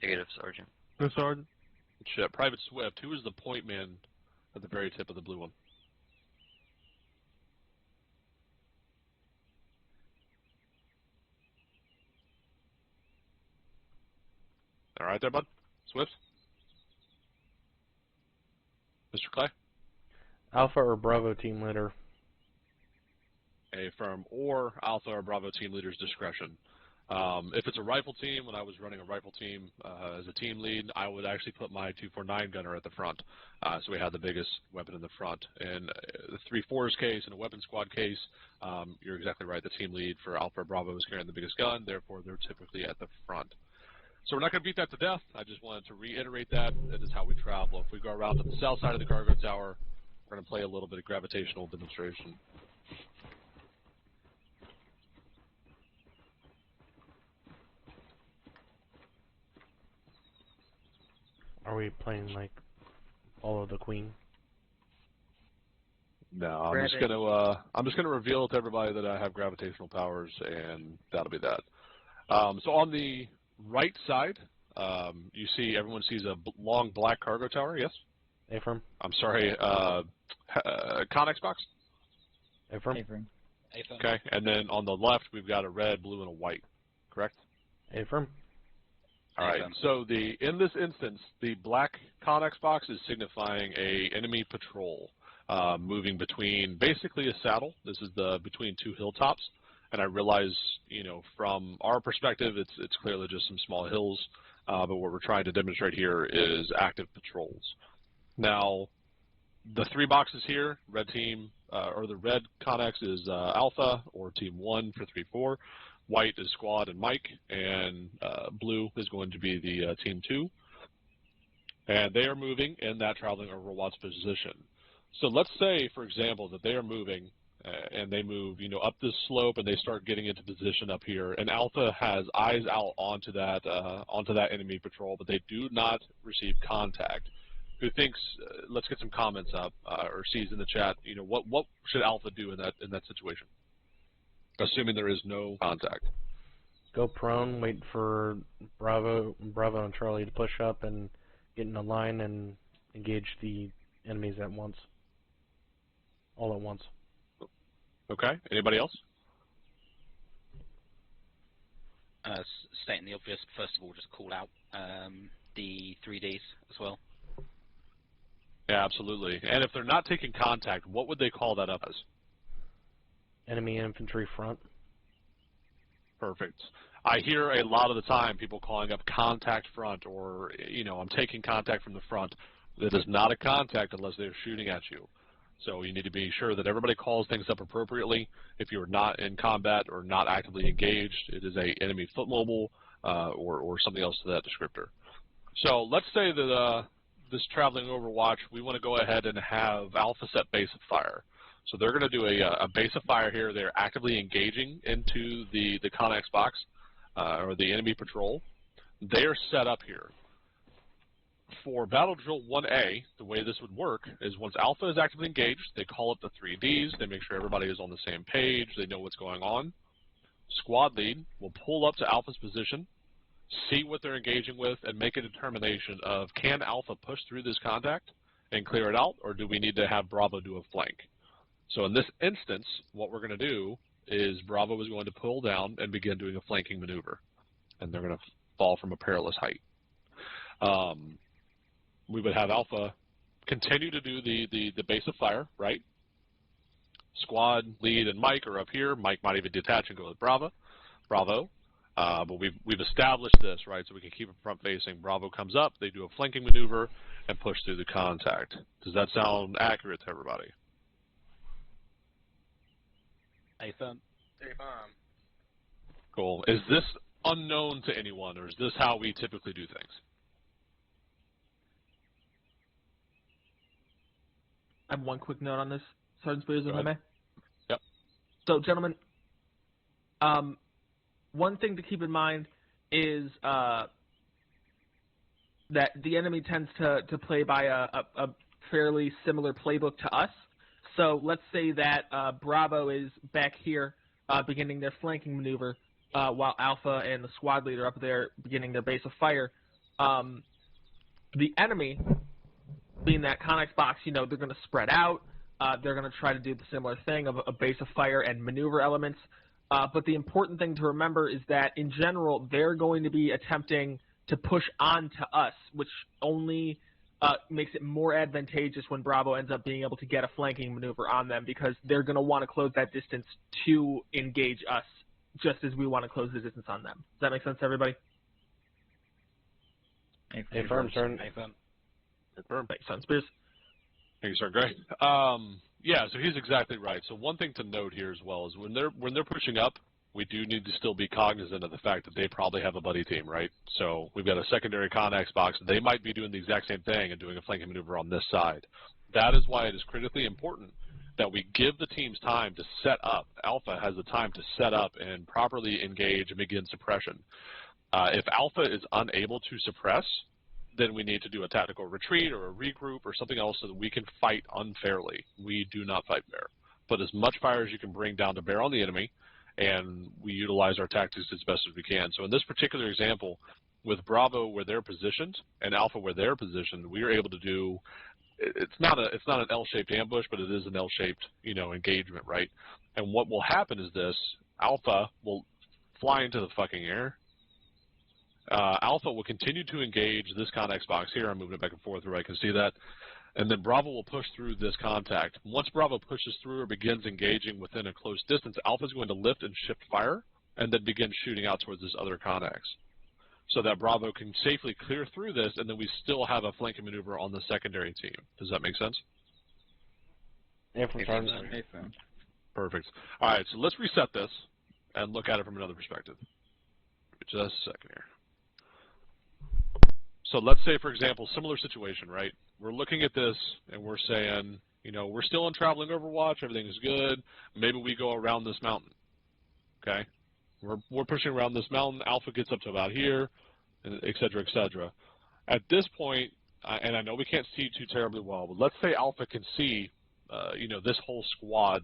Negative, Sergeant. No, Sergeant. Shit. Private Swift, who is the point man at the very tip of the blue one? All right there, bud? Swift? Mr. Clay? Alpha or Bravo team leader. Affirm, or Alpha or Bravo team leader's discretion. If it's a rifle team, when I was running a rifle team as a team lead, I would actually put my 249 gunner at the front, so we had the biggest weapon in the front. In the 3-4's case, in a weapon squad case, you're exactly right. The team lead for Alpha or Bravo is carrying the biggest gun, therefore they're typically at the front. So we're not going to beat that to death. I just wanted to reiterate that. That is how we travel. If we go around to the south side of the cargo tower, we're going to play a little bit of gravitational demonstration. Are we playing like Follow the Queen? No, I'm just gonna reveal to everybody that I have gravitational powers, and that'll be that. So on the right side, you see everyone sees a long black cargo tower. Yes. Affirm. I'm sorry. Connex box. Affirm. Affirm. Okay, and then on the left we've got a red, blue, and a white. Correct. Affirm. All right. So in this instance, the black Connex box is signifying a enemy patrol moving between basically a saddle. This is between two hilltops, and I realize from our perspective it's clearly just some small hills, but what we're trying to demonstrate here is active patrols. Now, the 3 boxes here, red team or the red Connex is Alpha or Team 1 for 3-4. White is Squad and Mike, and blue is going to be the Team 2. And they are moving in that traveling Overwatch position. So let's say, for example, that they are moving, and they move, up this slope, and they start getting into position up here. And Alpha has eyes out onto that enemy patrol, but they do not receive contact. Who thinks? Let's get some comments up or sees in the chat. What should Alpha do in that situation? Assuming there is no contact. Go prone, wait for Bravo and Charlie to push up and get in a line and engage the enemies at once. All at once. Okay. Anybody else? Stating the obvious, first of all, just call out the 3Ds as well. Yeah, absolutely. And if they're not taking contact, what would they call that up as? Enemy infantry front. Perfect. I hear a lot of the time people calling up contact front, or I'm taking contact from the front. That is not a contact unless they're shooting at you. So you need to be sure that everybody calls things up appropriately. If you're not in combat or not actively engaged, it is a enemy foot mobile or something else to that descriptor. So let's say that this traveling Overwatch, we want to go ahead and have Alpha set base of fire. So they're going to do a base of fire here. They're actively engaging into the Connex box or the enemy patrol. They are set up here. For Battle Drill 1A, the way this would work is once Alpha is actively engaged, they call up the 3Ds, they make sure everybody is on the same page, they know what's going on. Squad lead will pull up to Alpha's position, see what they're engaging with, and make a determination of can Alpha push through this contact and clear it out, or do we need to have Bravo do a flank? So in this instance, what we're going to do is Bravo is going to pull down and begin doing a flanking maneuver, and they're going to fall from a perilous height. We would have Alpha continue to do the base of fire, right? Squad, lead, and Mike are up here. Mike might even detach and go with Bravo. But we've established this, right, so we can keep it front facing. Bravo comes up, they do a flanking maneuver, and push through the contact. Does that sound accurate to everybody? Affirm. Cool. Is this unknown to anyone, or is this how we typically do things? I have one quick note on this, Sergeant Spears, if I may. Yep. So, gentlemen, one thing to keep in mind is that the enemy tends to play by a fairly similar playbook to us. So let's say that Bravo is back here beginning their flanking maneuver while Alpha and the squad leader up there beginning their base of fire. The enemy, being that Connex box, they're going to spread out. They're going to try to do the similar thing of a base of fire and maneuver elements. But the important thing to remember is that, in general, they're going to be attempting to push on to us, which only makes it more advantageous when Bravo ends up being able to get a flanking maneuver on them, because they're going to want to close that distance to engage us, just as we want to close the distance on them. Does that make sense to everybody? Affirm, turn. Affirm. Makes sense, Spears. Thank you, sir. Great. Yeah, so he's exactly right. So one thing to note here as well is when they're pushing up, we do need to still be cognizant of the fact that they probably have a buddy team, right? So we've got a secondary Connex box. They might be doing the exact same thing and doing a flanking maneuver on this side. That is why it is critically important that we give the teams time to set up. Alpha has the time to set up and properly engage and begin suppression. If Alpha is unable to suppress, then we need to do a tactical retreat or a regroup or something else so that we can fight unfairly. We do not fight fair. Put as much fire as you can bring down to bear on the enemy, and we utilize our tactics as best as we can. So in this particular example, with Bravo where they're positioned and Alpha where they're positioned, we are able to do, it's not an L-shaped ambush, but it is an L-shaped, engagement, right? And what will happen is this: Alpha will fly into the fucking air. Alpha will continue to engage this Connex box here. I'm moving it back and forth where I can see that. And then Bravo will push through this contact. Once Bravo pushes through or begins engaging within a close distance, Alpha is going to lift and shift fire and then begin shooting out towards this other Connex, so that Bravo can safely clear through this, and then we still have a flanking maneuver on the secondary team. Does that make sense? Affirm, turn. Perfect. All right, so let's reset this and look at it from another perspective. Just a second here. So let's say, for example, similar situation, right? We're looking at this and we're saying, we're still in traveling Overwatch, everything is good. Maybe we go around this mountain, okay? We're pushing around this mountain. Alpha gets up to about here, et cetera, et cetera. At this point, and I know we can't see too terribly well, but let's say Alpha can see, this whole squad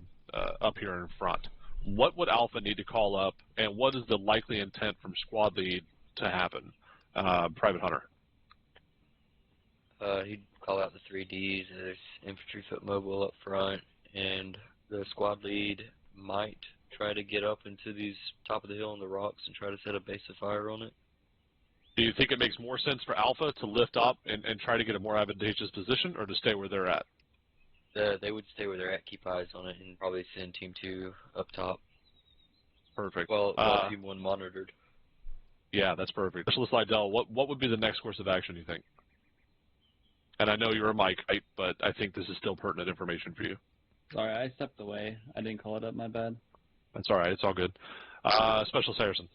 up here in front. What would Alpha need to call up, and what is the likely intent from squad lead to happen? Private Hunter. He'd call out the 3Ds. There's infantry foot mobile up front, and the squad lead might try to get up into these top of the hill on the rocks and try to set a base of fire on it. Do you think it makes more sense for Alpha to lift up and try to get a more advantageous position, or to stay where they're at? They would stay where they're at, keep eyes on it, and probably send Team 2 up top. Perfect. Well, Team 1 monitored. Yeah, that's perfect. Specialist Lydell, what would be the next course of action, you think? And I know you're a Mike, right, but I think this is still pertinent information for you. Sorry, I stepped away. I didn't call it up, my bad. That's all right. It's all good. Specialist Harrison.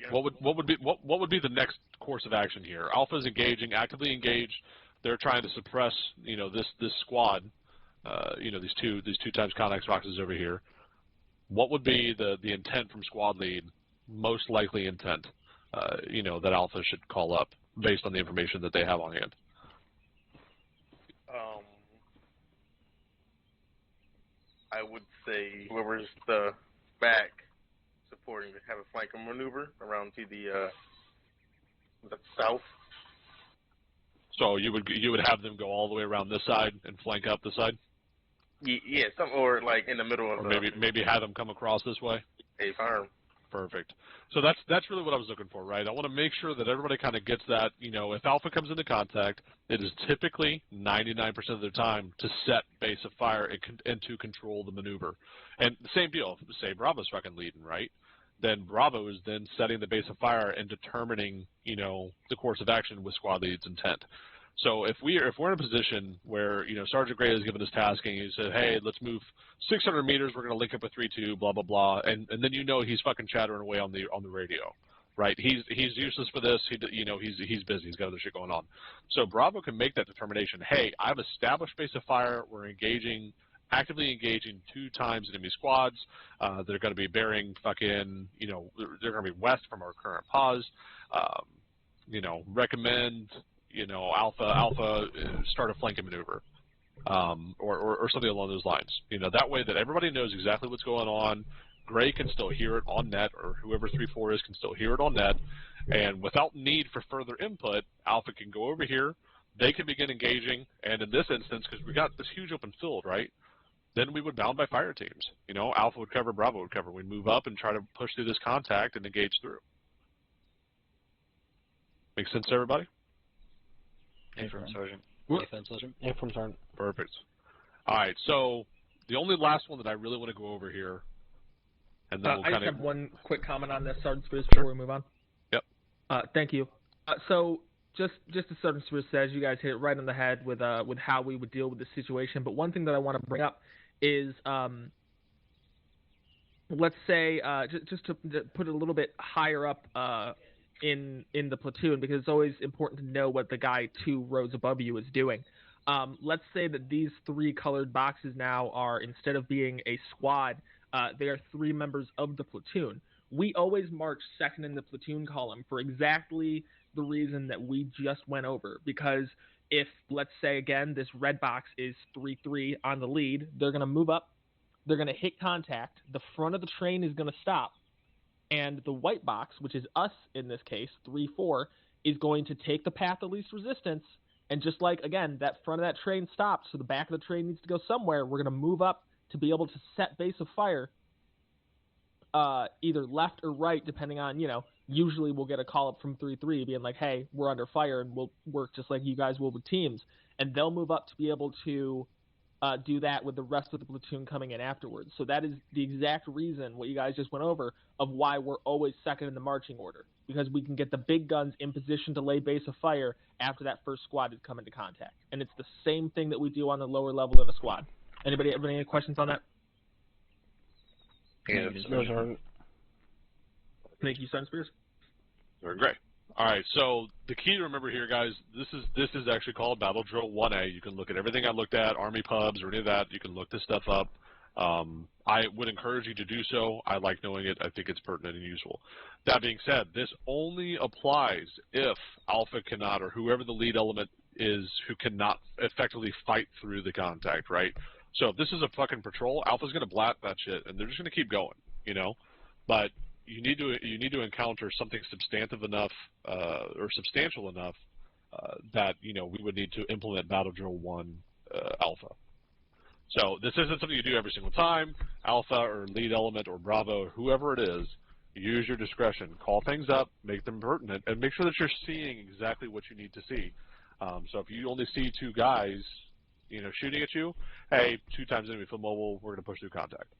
What would be the next course of action here? Alpha's engaging, actively engaged. They're trying to suppress, this squad, these two times Connex boxes over here. What would be the intent from squad lead? Most likely intent, that Alpha should call up based on the information that they have on hand. I would say whoever's the back supporting to have a flanking maneuver around to the south. So you would have them go all the way around this side and flank up this side? Yeah, or like in the middle of. Or maybe have them come across this way. Affirm. Perfect. So that's really what I was looking for, right? I want to make sure that everybody kind of gets that. If Alpha comes into contact, it is typically 99% of their time to set base of fire and to control the maneuver. And the same deal. Say Bravo's fucking leading, right? Then Bravo is then setting the base of fire and determining, the course of action with squad lead's intent. So if we're in a position where, Sergeant Gray has given us tasking, he said, hey, let's move 600 meters, we're going to link up with 3-2, blah, blah, blah, and then he's fucking chattering away on the radio, right? He's useless for this, he's busy, he's got other shit going on. So Bravo can make that determination, hey, I've established base of fire, we're actively engaging 2 times enemy squads, they're going to be bearing fucking, they're going to be west from our current pause, recommend... Alpha start a flanking maneuver, or something along those lines. That way that everybody knows exactly what's going on. Gray can still hear it on net, or whoever 3-4 is can still hear it on net, And without need for further input, Alpha can go over here, they can begin engaging, and in this instance, because we got this huge open field, right, then we would bound by fire teams. You know, Alpha would cover, Bravo would cover. We'd move up and try to push through this contact and engage through. Make sense to everybody? Affirm, Sergeant. Affirm, Sergeant. Affirm, Sergeant. Perfect. All right, so the only last one that I really want to go over here, and then we'll I kind just of... have one quick comment on this, Sergeant Spears, before we move on. Yep. Thank you. So just as Sergeant Spears says, you guys hit it right on the head with how we would deal with this situation. But one thing that I want to bring up is, let's say, just to put it a little bit higher up in the platoon, because it's always important to know what the guy 2 rows above you is doing. Let's say that these 3 colored boxes now are, instead of being a squad, they are 3 members of the platoon. We always march second in the platoon column for exactly the reason that we just went over. Because if, let's say again, this red box is 3-3 on the lead, they're going to move up, they're going to hit contact, the front of the train is going to stop, and the white box, which is us in this case, 3-4, is going to take the path of least resistance. And just like, again, that front of that train stopped, so the back of the train needs to go somewhere, we're going to move up to be able to set base of fire either left or right, depending on, you know, usually we'll get a call up from 3-3 being like, hey, we're under fire, and we'll work just like you guys will with teams. And they'll move up to be able to do that with the rest of the platoon coming in afterwards. So that is the exact reason, what you guys just went over, of why we're always second in the marching order. Because we can get the big guns in position to lay base of fire after that first squad has come into contact. And it's the same thing that we do on the lower level in a squad. Anybody have any questions on that? Yeah, No, Sergeant. Thank you, Sergeant Spears. Very great. All right, so the key to remember here, guys, this is actually called Battle Drill 1A. You can look at everything I looked at, Army pubs or any of that. You can look this stuff up. I would encourage you to do so. I like knowing it. I think it's pertinent and useful. That being said, this only applies if Alpha cannot, or whoever the lead element is who cannot effectively fight through the contact, right? So if this is a fucking patrol, Alpha's going to blat that shit, and they're just going to keep going, you know? But you need to encounter something substantive enough or substantial enough that, you know, we would need to implement Battle Drill 1 Alpha. So this isn't something you do every single time. Alpha or lead element or Bravo or whoever it is, use your discretion. Call things up, make them pertinent, and make sure that you're seeing exactly what you need to see. So if you only see 2 guys, you know, shooting at you, hey, 2 times enemy field mobile, we're going to push through contact.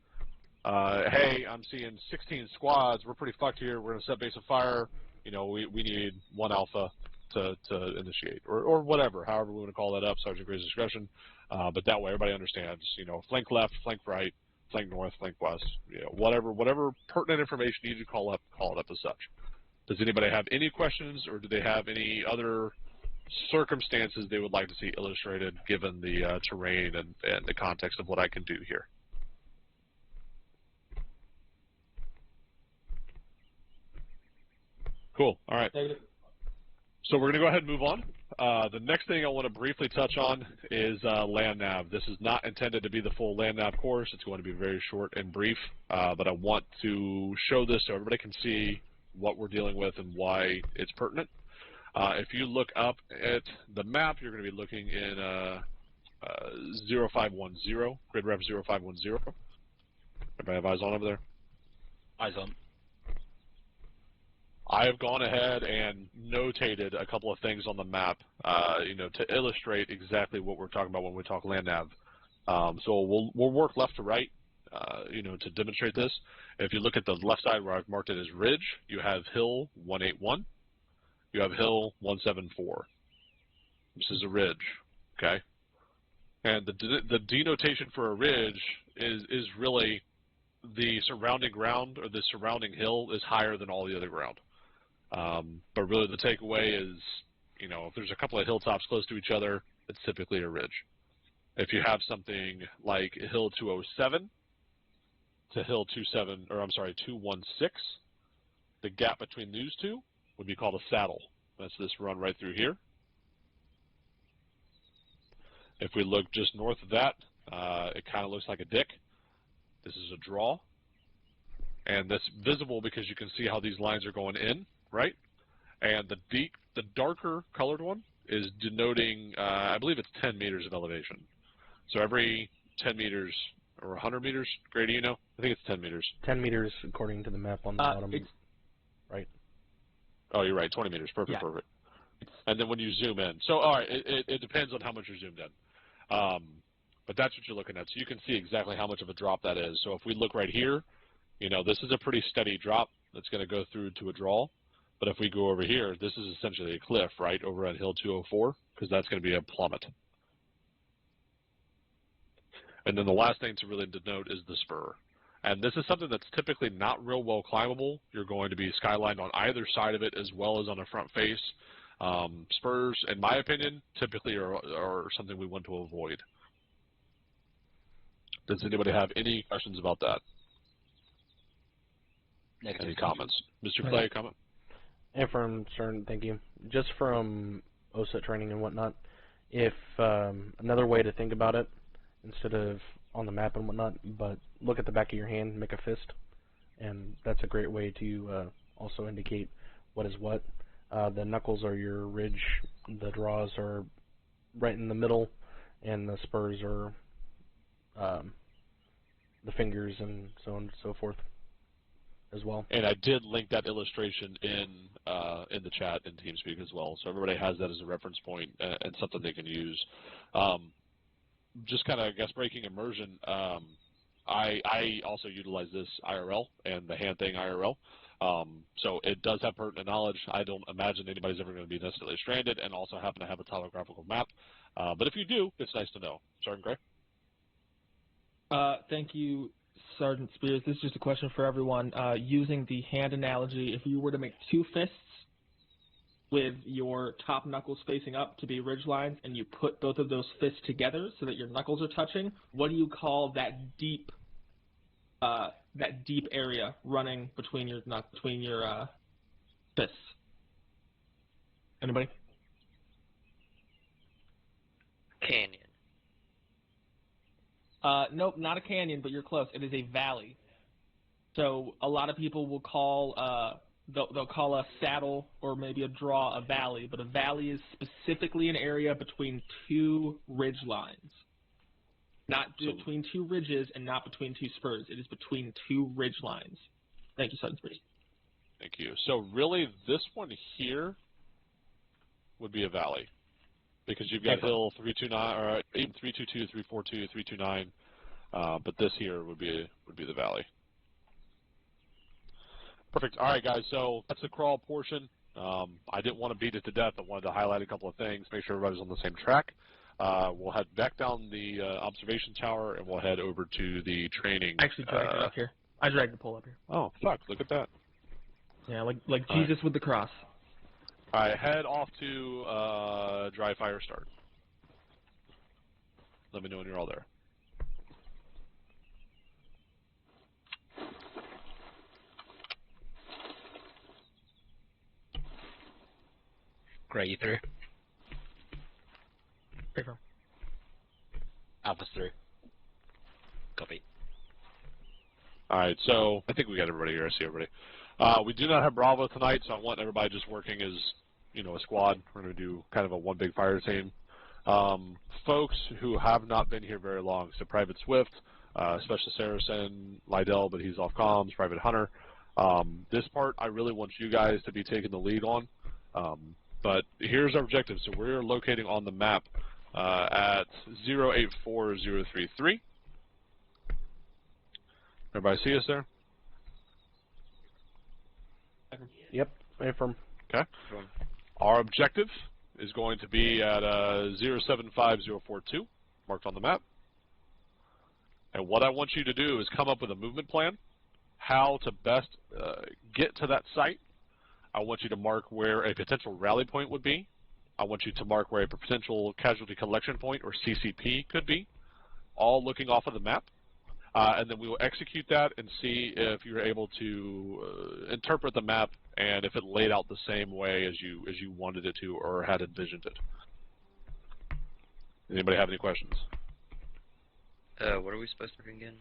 Hey, I'm seeing 16 squads, we're pretty fucked here, we're going to set base of fire, you know, we need 1 Alpha to initiate, or whatever, however we want to call that up, Sergeant Gray's discretion. But that way everybody understands, you know, flank left, flank right, flank north, flank west, you know, whatever pertinent information you need to call it up as such. Does anybody have any questions, or do they have any other circumstances they would like to see illustrated given the terrain and the context of what I can do here? Cool. All right. So we're going to go ahead and move on. The next thing I want to briefly touch on is land nav. This is not intended to be the full land nav course. It's going to be very short and brief, but I want to show this so everybody can see what we're dealing with and why it's pertinent. If you look up at the map, you're going to be looking in 0510, grid ref 0510. Everybody have eyes on over there? Eyes on. I have gone ahead and notated a couple of things on the map, you know, to illustrate exactly what we're talking about when we talk land nav. So we'll work left to right, you know, to demonstrate this. If you look at the left side where I've marked it as ridge, you have hill 181, you have hill 174. This is a ridge, okay? And the denotation for a ridge is really the surrounding ground, or the surrounding hill is higher than all the other ground. But really the takeaway is, you know, if there's a couple of hilltops close to each other, it's typically a ridge. If you have something like hill 207 to hill 216, the gap between those two would be called a saddle. That's this run right through here. If we look just north of that, it kind of looks like a dick. This is a draw. And that's visible because you can see how these lines are going in, right? And the darker colored one is denoting, I believe it's 10 meters of elevation. So every 10 meters or 100 meters, Gray, do you know? I think it's 10 meters. 10 meters according to the map on the bottom. Right. Oh, you're right. 20 meters. Perfect, Yeah. perfect. And then when you zoom in. So, all right, it depends on how much you're zoomed in. But that's what you're looking at. So you can see exactly how much of a drop that is. So if we look right here, you know, this is a pretty steady drop that's going to go through to a draw. But if we go over here, this is essentially a cliff, right, over at Hill 204, because that's going to be a plummet. And then the last thing to really denote is the spur. And this is something that's typically not real well climbable. You're going to be skylined on either side of it as well as on the front face. Spurs, in my opinion, typically are something we want to avoid. Does anybody have any questions about that? Negative. Any comments? Mr. Clay, comment? And from CERN, thank you. Just from OSA training and whatnot, if another way to think about it, instead of on the map and whatnot, but look at the back of your hand, make a fist, and that's a great way to also indicate what is what. The knuckles are your ridge, the draws are right in the middle, and the spurs are the fingers and so on and so forth as well. And I did link that illustration in the chat in TeamSpeak as well, so everybody has that as a reference point and something they can use. Just kind of, I guess, breaking immersion, I also utilize this IRL and the hand thing IRL. So it does have pertinent knowledge. I don't imagine anybody's ever going to be necessarily stranded and also happen to have a topographical map. But if you do, it's nice to know. Sergeant Gray? Thank you, Sergeant Spears. This is just a question for everyone. Using the hand analogy, if you were to make two fists with your top knuckles facing up to be ridge lines, and you put both of those fists together so that your knuckles are touching, what do you call that deep area running between your fists? Anybody? Canyon. Nope, not a canyon, but you're close. It is a valley. So a lot of people will call they'll call a saddle or maybe a draw a valley, but a valley is specifically an area between two ridge lines. Not between two ridges and not between two spurs. It is between two ridge lines. Thank you, Sergeant Spears. Thank you. So really, this one here would be a valley, because you've got Hill 329, or even 322, 342, 329, but this here would be the valley. Perfect. All right, guys. So that's the crawl portion. I didn't want to beat it to death. I wanted to highlight a couple of things, make sure everybody's on the same track. We'll head back down the observation tower, and we'll head over to the training. I actually dragged it up here. I dragged the pole up here. Oh, fuck. Look at that. Yeah, like Jesus with the cross. All right, head off to dry fire start. Let me know when you're all there. Gray, you through? Paper. Alpha's through. Copy. All right, so I think we got everybody here. I see everybody. We do not have Bravo tonight, so I want everybody just working as, you know, a squad. We're going to do kind of a one big fire team. Folks who have not been here very long, so Private Swift, Special Saracen, Lydell, but he's off comms, Private Hunter. This part I really want you guys to be taking the lead on. But here's our objective. So we're locating on the map at 084033. Everybody see us there? Yep, affirm. Okay. Our objective is going to be at 075042, marked on the map. And what I want you to do is come up with a movement plan, how to best get to that site. I want you to mark where a potential rally point would be. I want you to mark where a potential casualty collection point, or CCP, could be, all looking off of the map. And then we will execute that and see if you're able to interpret the map and if it laid out the same way as you wanted it to or had envisioned it. Anybody have any questions? What are we supposed to bring in?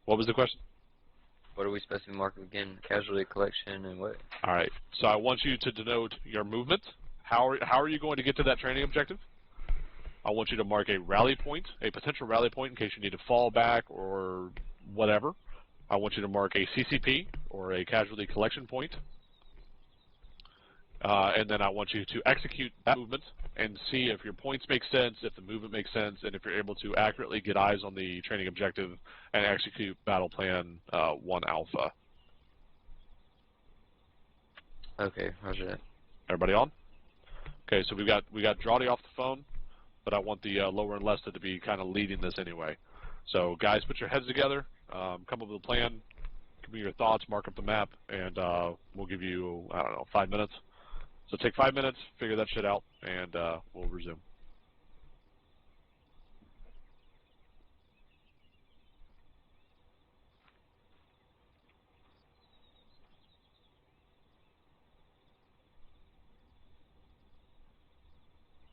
What was the question? What are we supposed to be marking again? Casualty collection and what? All right. So I want you to denote your movement. How are you going to get to that training objective? I want you to mark a rally point, a potential rally point in case you need to fall back or whatever. I want you to mark a CCP, or a casualty collection point. And then I want you to execute that movement and see if your points make sense, if the movement makes sense, and if you're able to accurately get eyes on the training objective and execute battle plan 1 alpha. Okay, roger that. Everybody on? Okay, so we got Drawdy off the phone, but I want the lower enlisted to be kind of leading this anyway. So guys, put your heads together, come up with a plan, give me your thoughts, mark up the map, and we'll give you, I don't know, 5 minutes. So take 5 minutes, figure that shit out, and we'll resume.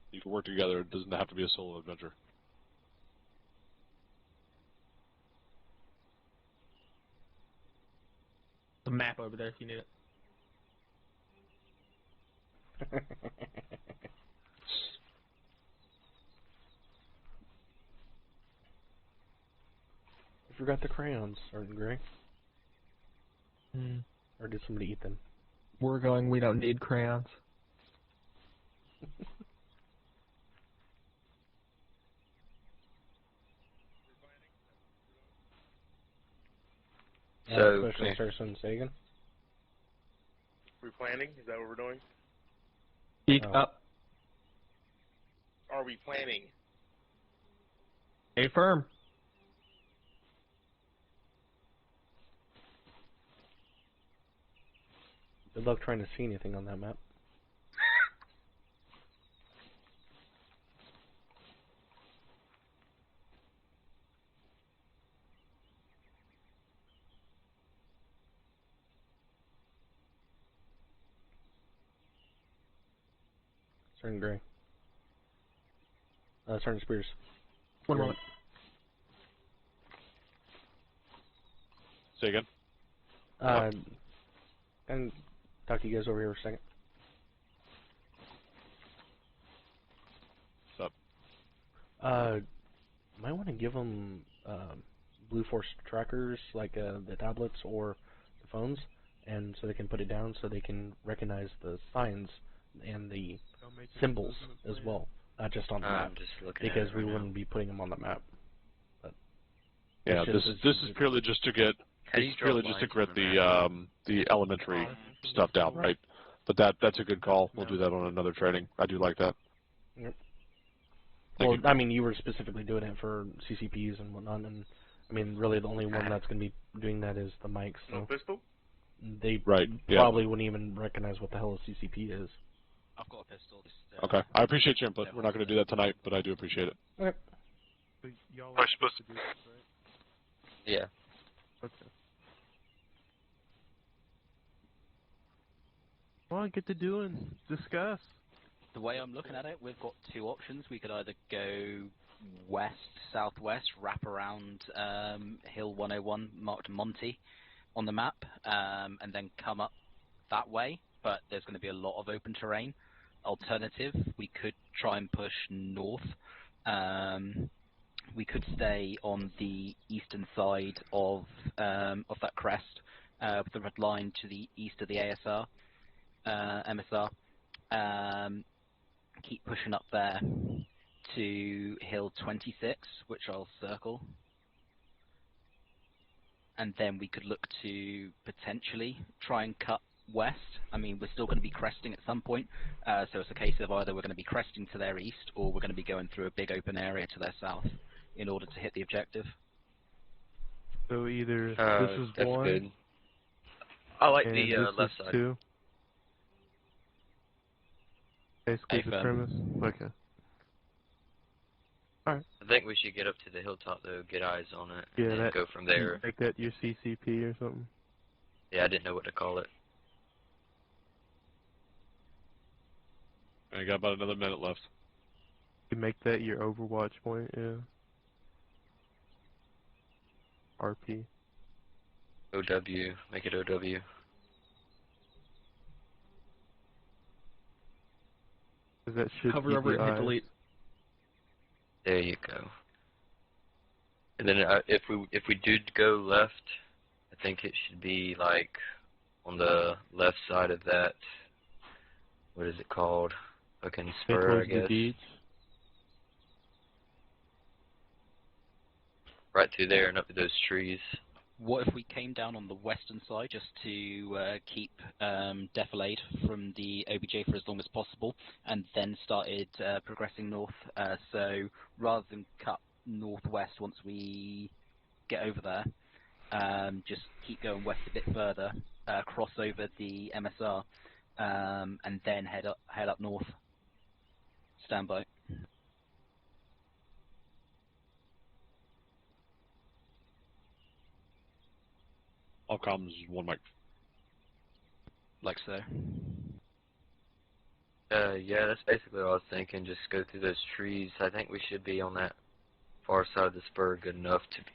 You can work together. It doesn't have to be a solo adventure. The map over there if you need it. I forgot the crayons, Sergeant Gray. Or did somebody eat them? We're going, we don't need crayons. So, Special Sergeant Sagan? We're planning? Is that what we're doing? Speak Oh. up. Are we planning? Stay firm. Good luck trying to see anything on that map. Sergeant Gray. Sergeant Spears. One moment. Say again? And talk to you guys over here for a second. What's up? Might want to give them Blue Force trackers, like the tablets or the phones, and so they can put it down so they can recognize the signs and the symbols as well, not just on the map, I'm just looking because at it we right wouldn't be putting them on the map. But Yeah, it's this just- is purely just to get How do you draw lines on the elementary stuff down, right? But that's a good call. We'll do that on another training. I do like that. Yep. Thank Well, you. I mean, you were specifically doing it for CCPs and whatnot, and I mean, really the only one that's going to be doing that is the mics. No So pistol? they Right, yeah. probably wouldn't even recognize what the hell a CCP is. I've got a pistol. Just, Okay, I appreciate your input. We're not going to do that tonight, but I do appreciate it. Okay. But y'all Am I are supposed supposed to do this, right? Yeah. Okay. Well, I get to do and discuss. The way I'm looking at it, we've got 2 options. We could either go west, southwest, wrap around Hill 101 marked Monty on the map, and then come up that way, but there's going to be a lot of open terrain. Alternative, we could try and push north. We could stay on the eastern side of that crest, with the red line to the east of the MSR. Keep pushing up there to Hill 26, which I'll circle. And then we could look to potentially try and cut west. I mean, we're still going to be cresting at some point, so it's a case of either we're going to be cresting to their east or we're going to be going through a big open area to their south in order to hit the objective. So either this is That's 1 good. I like and the this left is side. 2. Basically Hey, the premise. Okay. I think we should get up to the hilltop though, get eyes on it, Yeah, and then that- go from there. Make that your CCP or something. Yeah, I didn't know what to call it. I got about another minute left. You make that your Overwatch point, yeah. RP. OW. Make it OW. 'Cause that should Hover keep over it the and hit eyes. delete. There you go. And then if we do go left, I think it should be like on the left side of that. What is it called? Fucking Head spur, I towards the guess. deeds. Right through there and up to those trees. What if we came down on the western side just to keep defilade from the OBJ for as long as possible, and then started progressing north? So rather than cut northwest once we get over there, just keep going west a bit further, cross over the MSR, and then head up north. Stand by. All comms, one mic. Like so. Yeah, that's basically what I was thinking. Just go through those trees. I think we should be on that far side of the spur good enough to be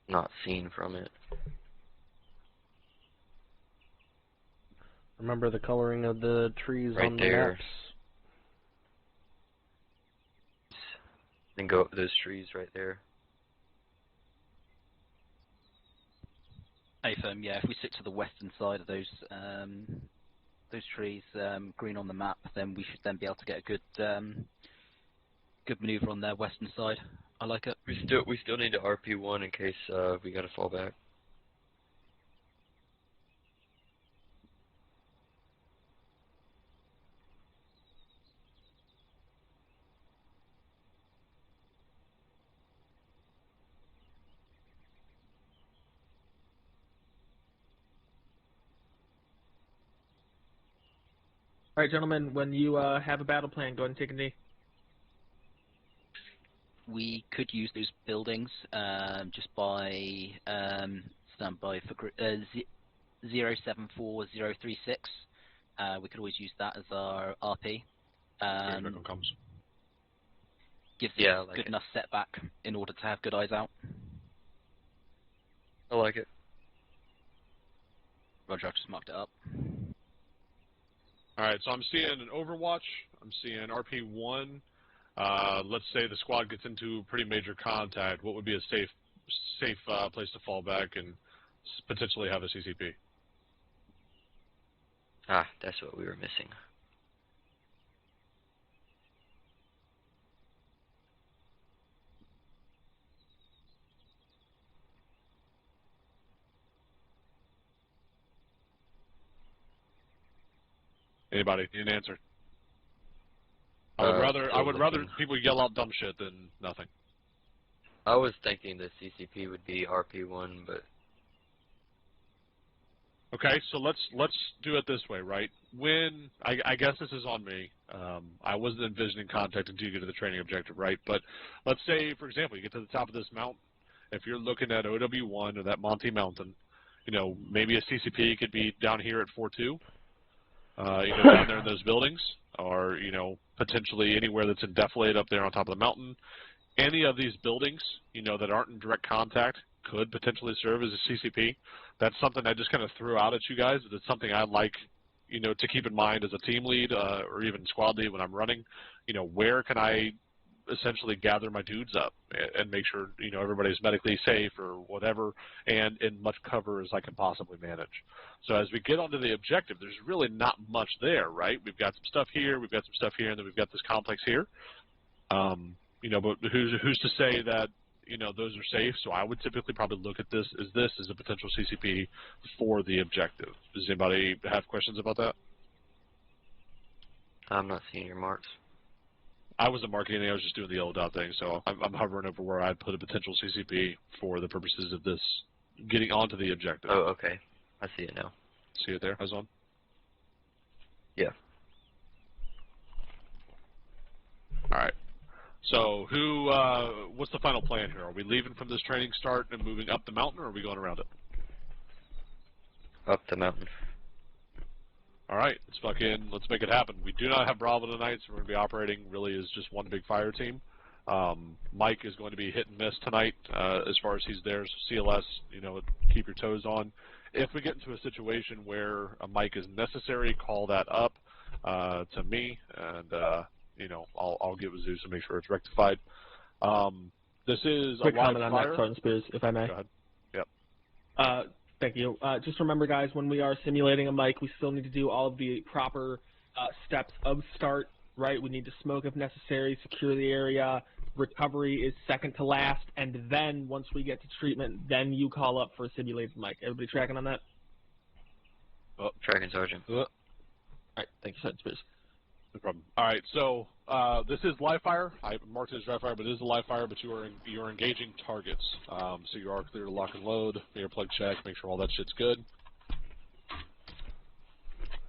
not seen from it. Remember the coloring of the trees Right on the there. maps? Then go up those trees right there. AFM, yeah, if we stick to the western side of those trees, green on the map, then we should then be able to get a good maneuver on their western side. I like it. We still need to RP1 in case we gotta fall back. All right, gentlemen, when you have a battle plan, go ahead and take a knee. We could use those buildings just by stand by for 074036. We could always use that as our RP. Back on comms. Gives us Yeah, I like good it. enough setback in order to have good eyes out. I like it. Roger, I just marked it up. Alright, so I'm seeing an Overwatch. I'm seeing RP1. Let's say the squad gets into pretty major contact. What would be a safe place to fall back and potentially have a CCP? Ah, that's what we were missing. Anybody? Need an answer? I would rather looking. people yell out dumb shit than nothing. I was thinking the CCP would be RP1, but Okay, so let's do it this way, right? When I guess this is on me. I wasn't envisioning contact until you get to the training objective, right? But let's say, for example, you get to the top of this mountain. If you're looking at OW1 or that Monty Mountain, you know, maybe a CCP could be down here at 4-2, you know, down there in those buildings, or you know, potentially anywhere that's in defilade up there on top of the mountain. Any of these buildings, you know, that aren't in direct contact could potentially serve as a CCP. That's something I just kind of threw out at you guys. It's something I'd like, you know, to keep in mind as a team lead or even squad lead when I'm running. You know, where can I essentially gather my dudes up and make sure, you know, everybody's medically safe or whatever, and in much cover as I can possibly manage. So as we get onto the objective, there's really not much there, right? We've got some stuff here, we've got some stuff here, and then we've got this complex here. You know, but who's to say that, you know, those are safe? So I would typically probably look at this as a potential CCP for the objective. Does anybody have questions about that? I'm not seeing your marks. I wasn't marking anything, I was just doing the yellow dot thing, so I'm hovering over where I'd put a potential CCP for the purposes of this getting onto the objective. Oh, okay. I see it now. See it there, Hazan? Yeah. Alright. So what's the final plan here? Are we leaving from this training start and moving up the mountain, or are we going around it? Up the mountain. Alright, let's make it happen. We do not have Bravo tonight, so we're going to be operating really as just one big fire team. Mike is going to be hit and miss tonight as far as he's there, so CLS, you know, keep keep your toes on. If we get into a situation where a mic is necessary, call that up to me, and you know, I'll give a Zeus and make sure it's rectified. This is Quick a live comment on that, fire. Sergeant Spears, if I may. Go ahead. Yep. Thank you. Just remember, guys, when we are simulating a mic, we still need to do all of the proper steps of start, right? We need to smoke if necessary, secure the area. Recovery is second to last, and then once we get to treatment, then you call up for a simulated mic. Everybody tracking on that? Oh, tracking, Sergeant. All right, thank you, Sergeant Spears. No problem. All right, so this is live fire. I marked it as dry fire, but it is a live fire. But you are engaging targets. So you are clear to lock and load. Earplug check. Make sure all that shit's good.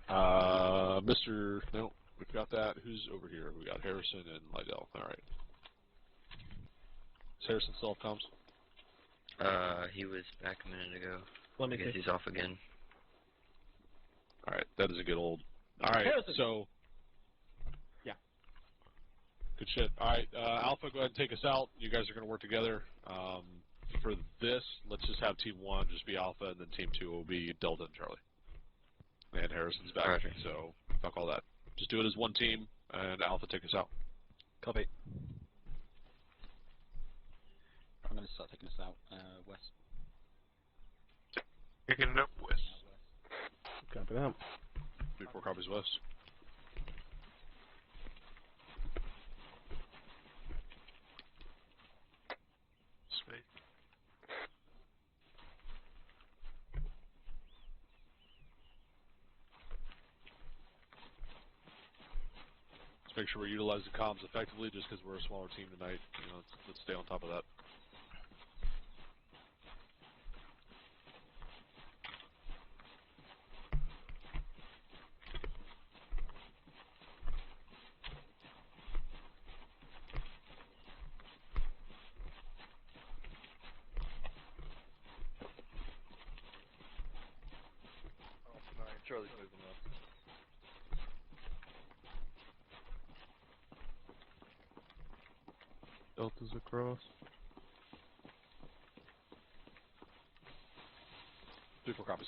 Mr. No, we've got that. Who's over here? We got Harrison and Lydell. All right. Is Harrison still off comms? He was back a minute ago. Let me I guess see. he's off again. All right, that doesn't get old. All right, Harrison. so. Yeah. Good shit. All right, Alpha, go ahead and take us out. You guys are going to work together. For this, let's just have Team 1 just be Alpha, and then Team 2 will be Delta and Charlie. And Harrison's back, Roger. so fuck all that. Just do it as one team, and Alpha take us out. Copy. I'm going to start taking us out west. Picking it up west. Copy that. 3-4 copies west. Sweet. Let's make sure we utilize the comms effectively, just because we're a smaller team tonight. You know, let's stay on top of that. Alright, Charlie's moving up. Delta's across. 3-4 copies.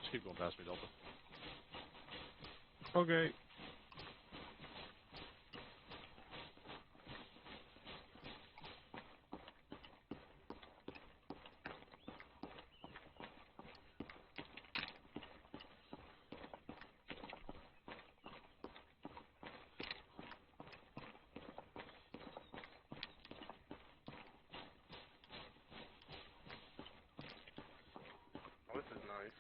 Just keep going past me, Delta. Okay. Oh, this is nice.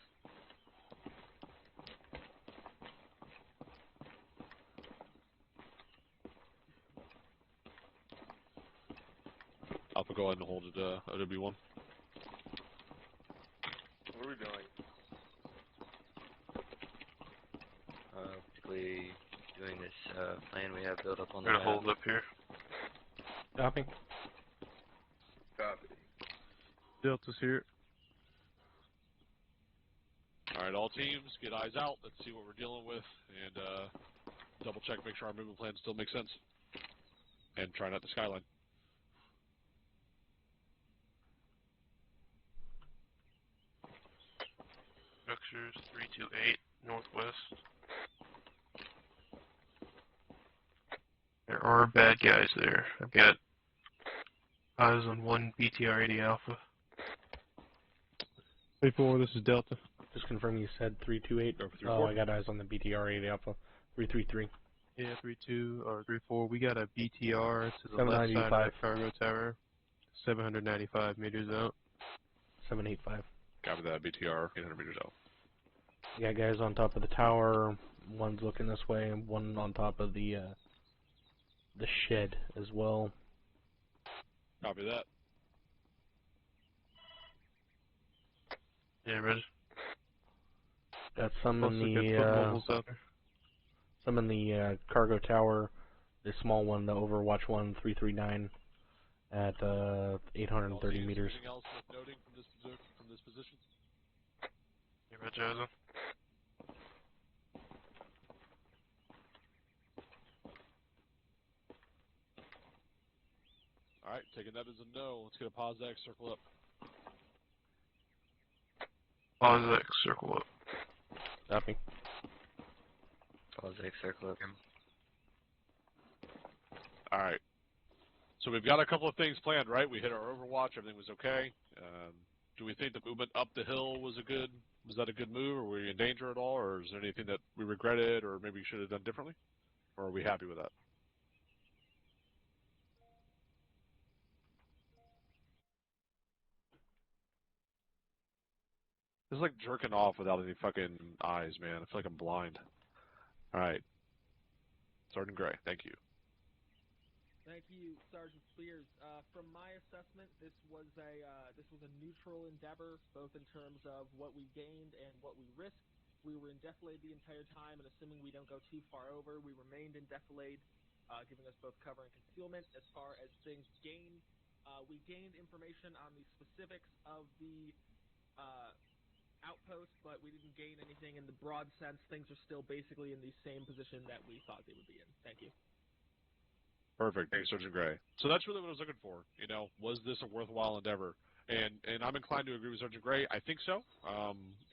Alpha, go ahead and hold it, OW1. What are we doing? Basically doing this plan we have built up on the We're gonna map. hold up here. Copy. Copy. Delta's here. Alright, all teams, get eyes out. Let's see what we're dealing with, and double check, make sure our movement plan still makes sense. And try not to skyline. Structures 328 northwest. There are bad guys there. I've got eyes on one BTR-80 Alpha. 3-4, this is Delta. Just confirm you said 328. Over Oh, 3-4. I got eyes on the BTR-8 Alpha. 333. Yeah, 3-2 or 3-4. We got a BTR to the left side of 795. the cargo tower. 795 meters out. 785. Copy that, BTR, 800 meters out. You got guys on top of the tower. One's looking this way, and one on top of the shed as well. Copy that. Yeah, Reg. Got some Also in got the foot mobiles out there. some in the cargo tower. The small one, the Overwatch one, 339, at 830 All teams, meters. anything else worth noting from this position? Yeah, Reg, eyes on. All right, taking that as a no. Let's get a pause X, circle up. Pause X, circle up. Copy. Pause X, circle up. All right. So we've got a couple of things planned, right? We hit our Overwatch, everything was okay. Do we think the movement up the hill was that a good move, or were we in danger at all, or is there anything that we regretted, or maybe we should have done differently, or are we happy with that? It's like jerking off without any fucking eyes, man. I feel like I'm blind. All right. Sergeant Gray, thank you. Thank you, Sergeant Spears. From my assessment, this was a neutral endeavor, both in terms of what we gained and what we risked. We were in defilade the entire time, and assuming we don't go too far over, we remained in defilade, giving us both cover and concealment. As far as things gained, we gained information on the specifics of the outpost, but we didn't gain anything in the broad sense. Things are still basically in the same position that we thought they would be in. Thank you. Perfect. Thanks, Sergeant Gray. So that's really what I was looking for. Was this a worthwhile endeavor? And I'm inclined to agree with Sergeant Gray. I think so.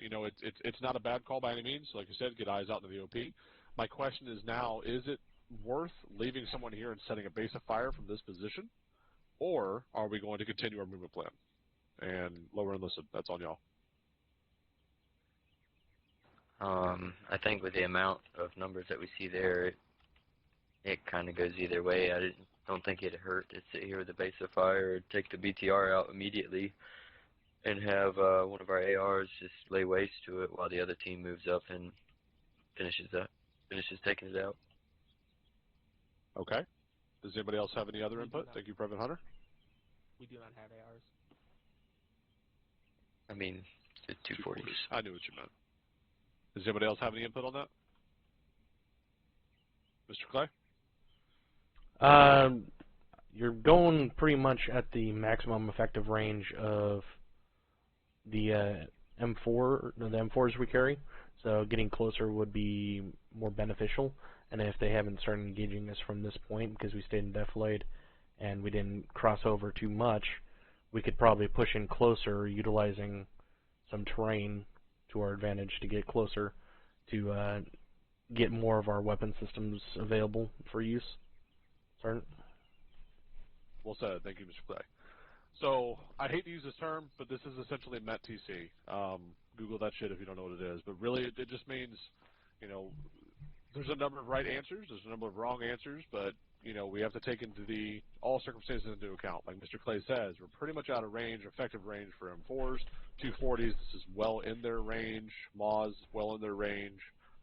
It's not a bad call by any means. Like you said, get eyes out into the OP. My question is now, is it worth leaving someone here and setting a base of fire from this position? Or are we going to continue our movement plan? And lower enlisted, that's on y'all. I think with the amount of numbers that we see there, it kind of goes either way. Don't think it'd hurt to sit here with a base of fire or take the BTR out immediately and have one of our ARs just lay waste to it while the other team moves up and finishes taking it out. Okay. Does anybody else have any other input? Thank you, Private Hunter. We do not have ARs. I mean, the 240s. I knew what you meant. Does anybody else have any input on that? Mr. Clay? You're going pretty much at the maximum effective range of the M4s we carry, so getting closer would be more beneficial. And if they haven't started engaging us from this point because we stayed in defilade and we didn't cross over too much, we could probably push in closer, utilizing some terrain to our advantage to get closer to get more of our weapon systems available for use. Sergeant? Well said. Thank you, Mr. Clay. So, I hate to use this term, but this is essentially MET-TC. Google that shit if you don't know what it is. But really, it just means, there's a number of right answers, there's a number of wrong answers, but, we have to take all circumstances into account. Like Mr. Clay says, we're pretty much out of range, effective range for M4s. 240s, this is well in their range. MAWs, well in their range.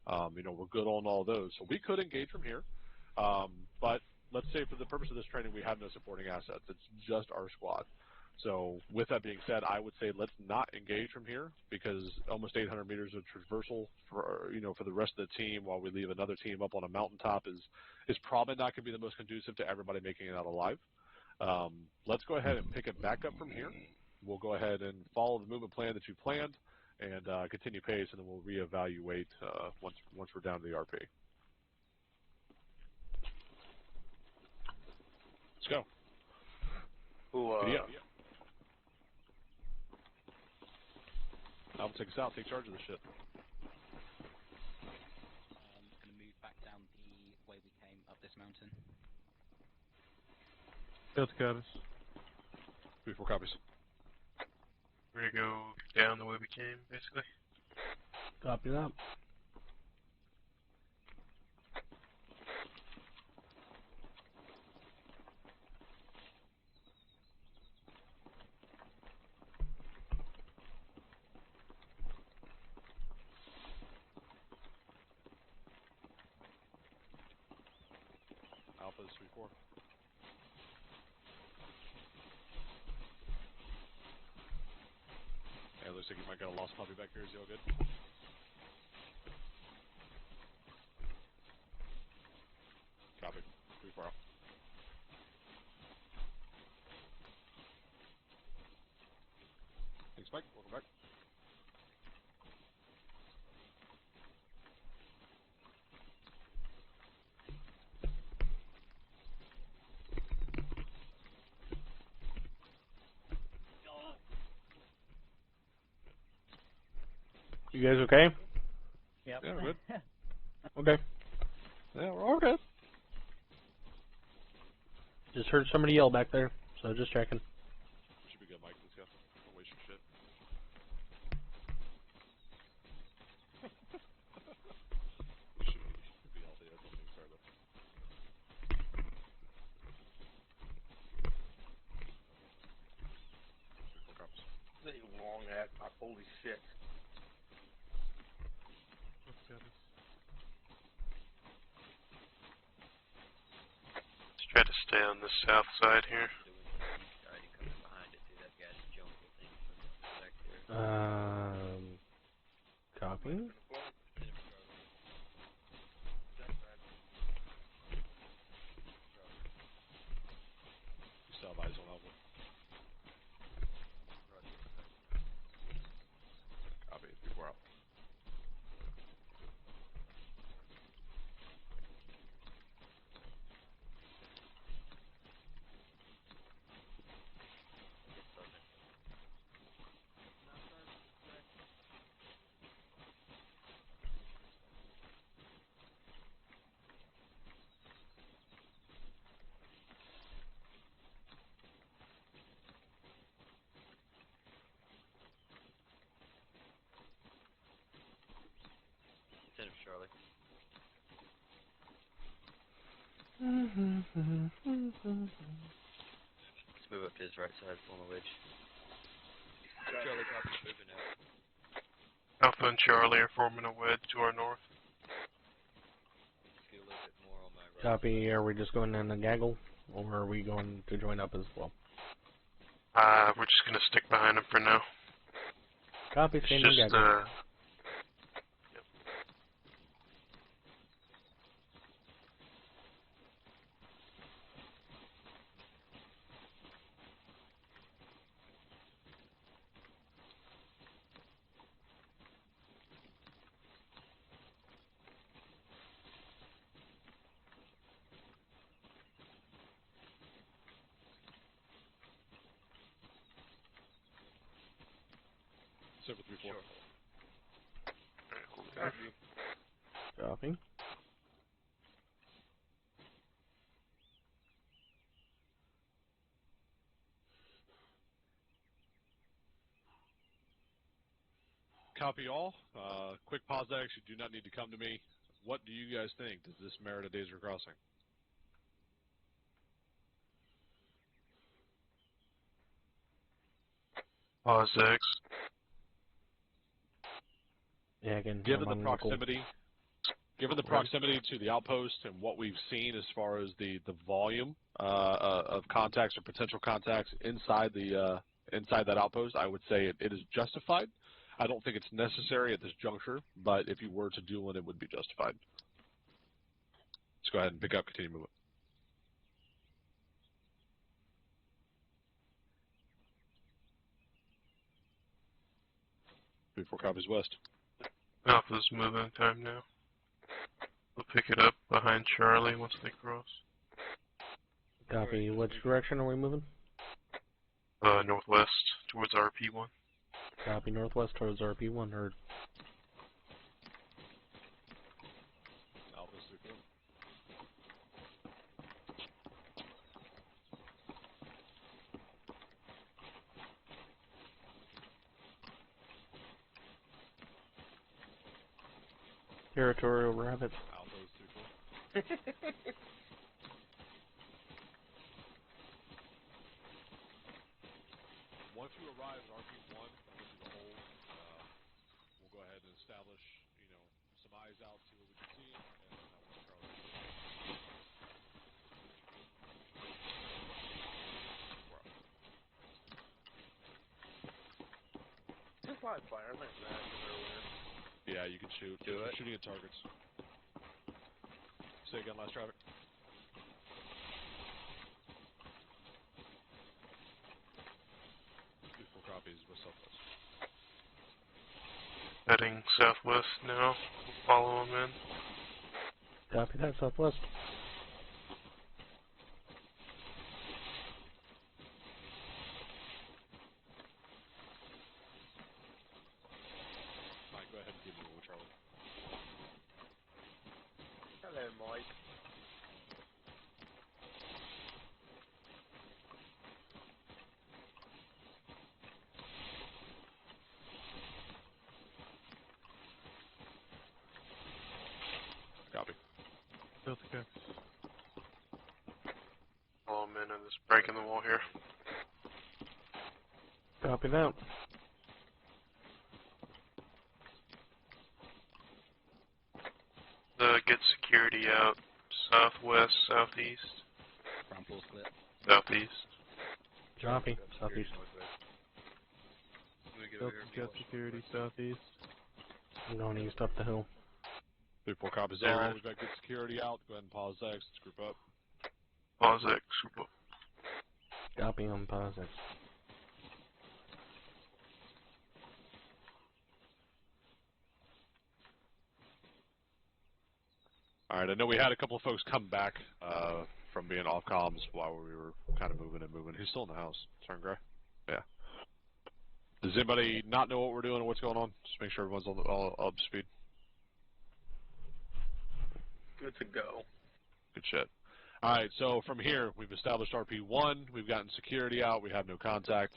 We're good on all those. So we could engage from here, but let's say for the purpose of this training, we have no supporting assets. It's just our squad. So with that being said, I would say let's not engage from here because almost 800 meters of traversal for the rest of the team while we leave another team up on a mountaintop is probably not going to be the most conducive to everybody making it out alive. Let's go ahead and pick it back up from here. We'll go ahead and follow the movement plan that you planned and continue pace, and then we'll reevaluate once we're down to the RP. Let's go. I'll take us out. Take charge of this shit. Going to move back down the way we came up this mountain. Delta copies. 3-4 copies. We're gonna go down the way we came, basically. Copy that. Alpha is 3-4. Yeah, looks like you might got a lost puppy back here. Is he all good? Copy. 3-4 out. Thanks, Mike. Welcome back. You guys okay? Yep. Yeah, we're good. Okay. Yeah, we're all good. Just heard somebody yell back there, so just checking. Should be good, Mike. Let's go. Don't waste your shit. Should be healthy. That's something started. This is a long ass pop. Holy shit. Let's try to stay on the south side here. Copy. You still have eyes on Alpha. Copy. People are out. Send him, Charlie. Let's move up to his right side, form a wedge. Charlie, copy, moving out. Alpha and Charlie are forming a wedge to our north. Let's get a little bit more on my right. Copy. Are we just going in a gaggle, or are we going to join up as well? We're just gonna stick behind him for now. Copy. It's Standing just, gaggle. Silver 3-4. Copy. Copy all. Quick pause there. You do not need to come to me. What do you guys think? Does this merit a Dazer crossing? Pause X. Yeah, again. Given I'm the on local. proximity to the outpost and what we've seen as far as the volume of contacts or potential contacts inside that outpost, I would say it is justified. I don't think it's necessary at this juncture, but if you were to do one, it would be justified. Let's go ahead and pick up, continue moving. Before copies west. Alpha's moving time now. We'll pick it up behind Charlie once they cross. Copy. Which direction are we moving? Northwest towards RP1. Copy. Northwest towards RP1. Heard. Alpha's 3-4. Territorial rabbits. Alpha's 3-4. Once you arrive at RP1, which is a hold, we'll go ahead and establish, some eyes out, see what we can see, and then I want Charlie. Just live fire. I think that earlier. Yeah, you can shoot. Do it. Shooting at targets. Say again, last traffic. Beautiful copies with southwest. Heading southwest now. We'll follow him in. Copy that. Southwest. Mike, go ahead. Just breaking the wall here. Copy that. Get security out. Southwest, southeast. Ground floor split. Southeast. Copy. Southeast. Delta's got security southeast. I'm going east up the hill. 3-4 copies Yeah, all. right. We've got good security out. Go ahead and pause X. Let's group up. Pause X. Group up. Copy on positive. All right, I know we had a couple of folks come back from being off comms while we were kind of moving and moving. Who's still in the house? Turn gray? Yeah. Does anybody not know what we're doing or what's going on? Just make sure everyone's all up to speed. Good to go. Good shit. All right, so from here, we've established RP1. We've gotten security out. We have no contact.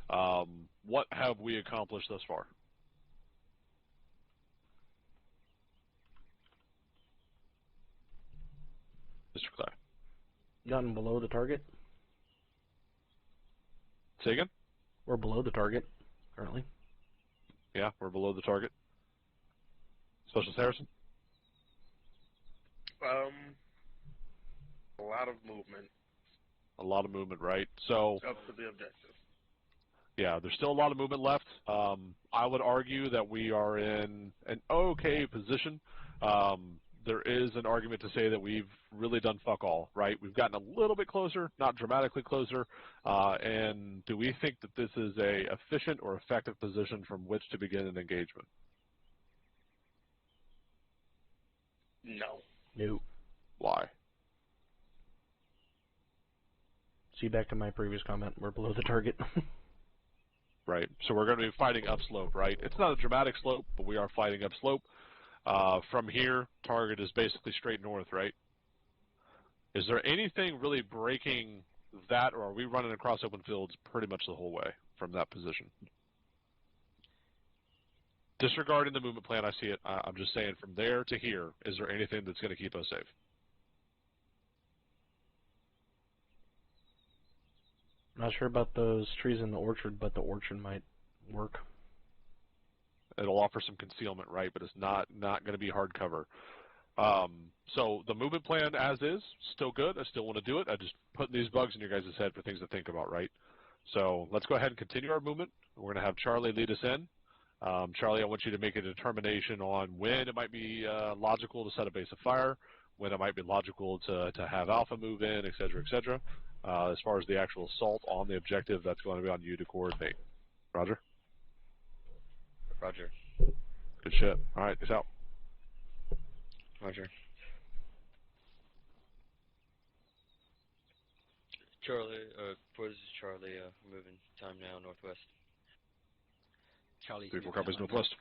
What have we accomplished thus far? Mr. Clay. Gotten below the target. Say again? We're below the target currently. Yeah, we're below the target. Specialist Harrison? A lot of movement A lot of movement, right? So, up to the objective. yeah, there's still a lot of movement left. I would argue that we are in an okay position. There is an argument to say that we've really done fuck all, right? We've gotten a little bit closer, not dramatically closer. And do we think that this is a efficient or effective position from which to begin an engagement? No. No. Why? See, back to my previous comment. We're below the target. Right. So we're going to be fighting upslope, right? It's not a dramatic slope, but we are fighting upslope. From here, target is basically straight north, right? Is there anything really breaking that, or are we running across open fields pretty much the whole way from that position? Disregarding the movement plan, I see it. I'm just saying from there to here, is there anything that's going to keep us safe? Not sure about those trees in the orchard, but the orchard might work. It'll offer some concealment, right? But it's not going to be hard cover. So the movement plan as is, still good. I still want to do it. I just putting these bugs in your guys' head for things to think about, right? So let's go ahead and continue our movement. We're going to have Charlie lead us in. Charlie, I want you to make a determination on when it might be logical to set a base of fire, when it might be logical to have Alpha move in, et cetera, et cetera. As far as the actual assault on the objective, that's going to be on you to coordinate. Roger? Roger. Good shit. All right, peace out. Roger. Charlie, what is Charlie moving time now, northwest? Charlie's 3-4 moving copies out. northwest.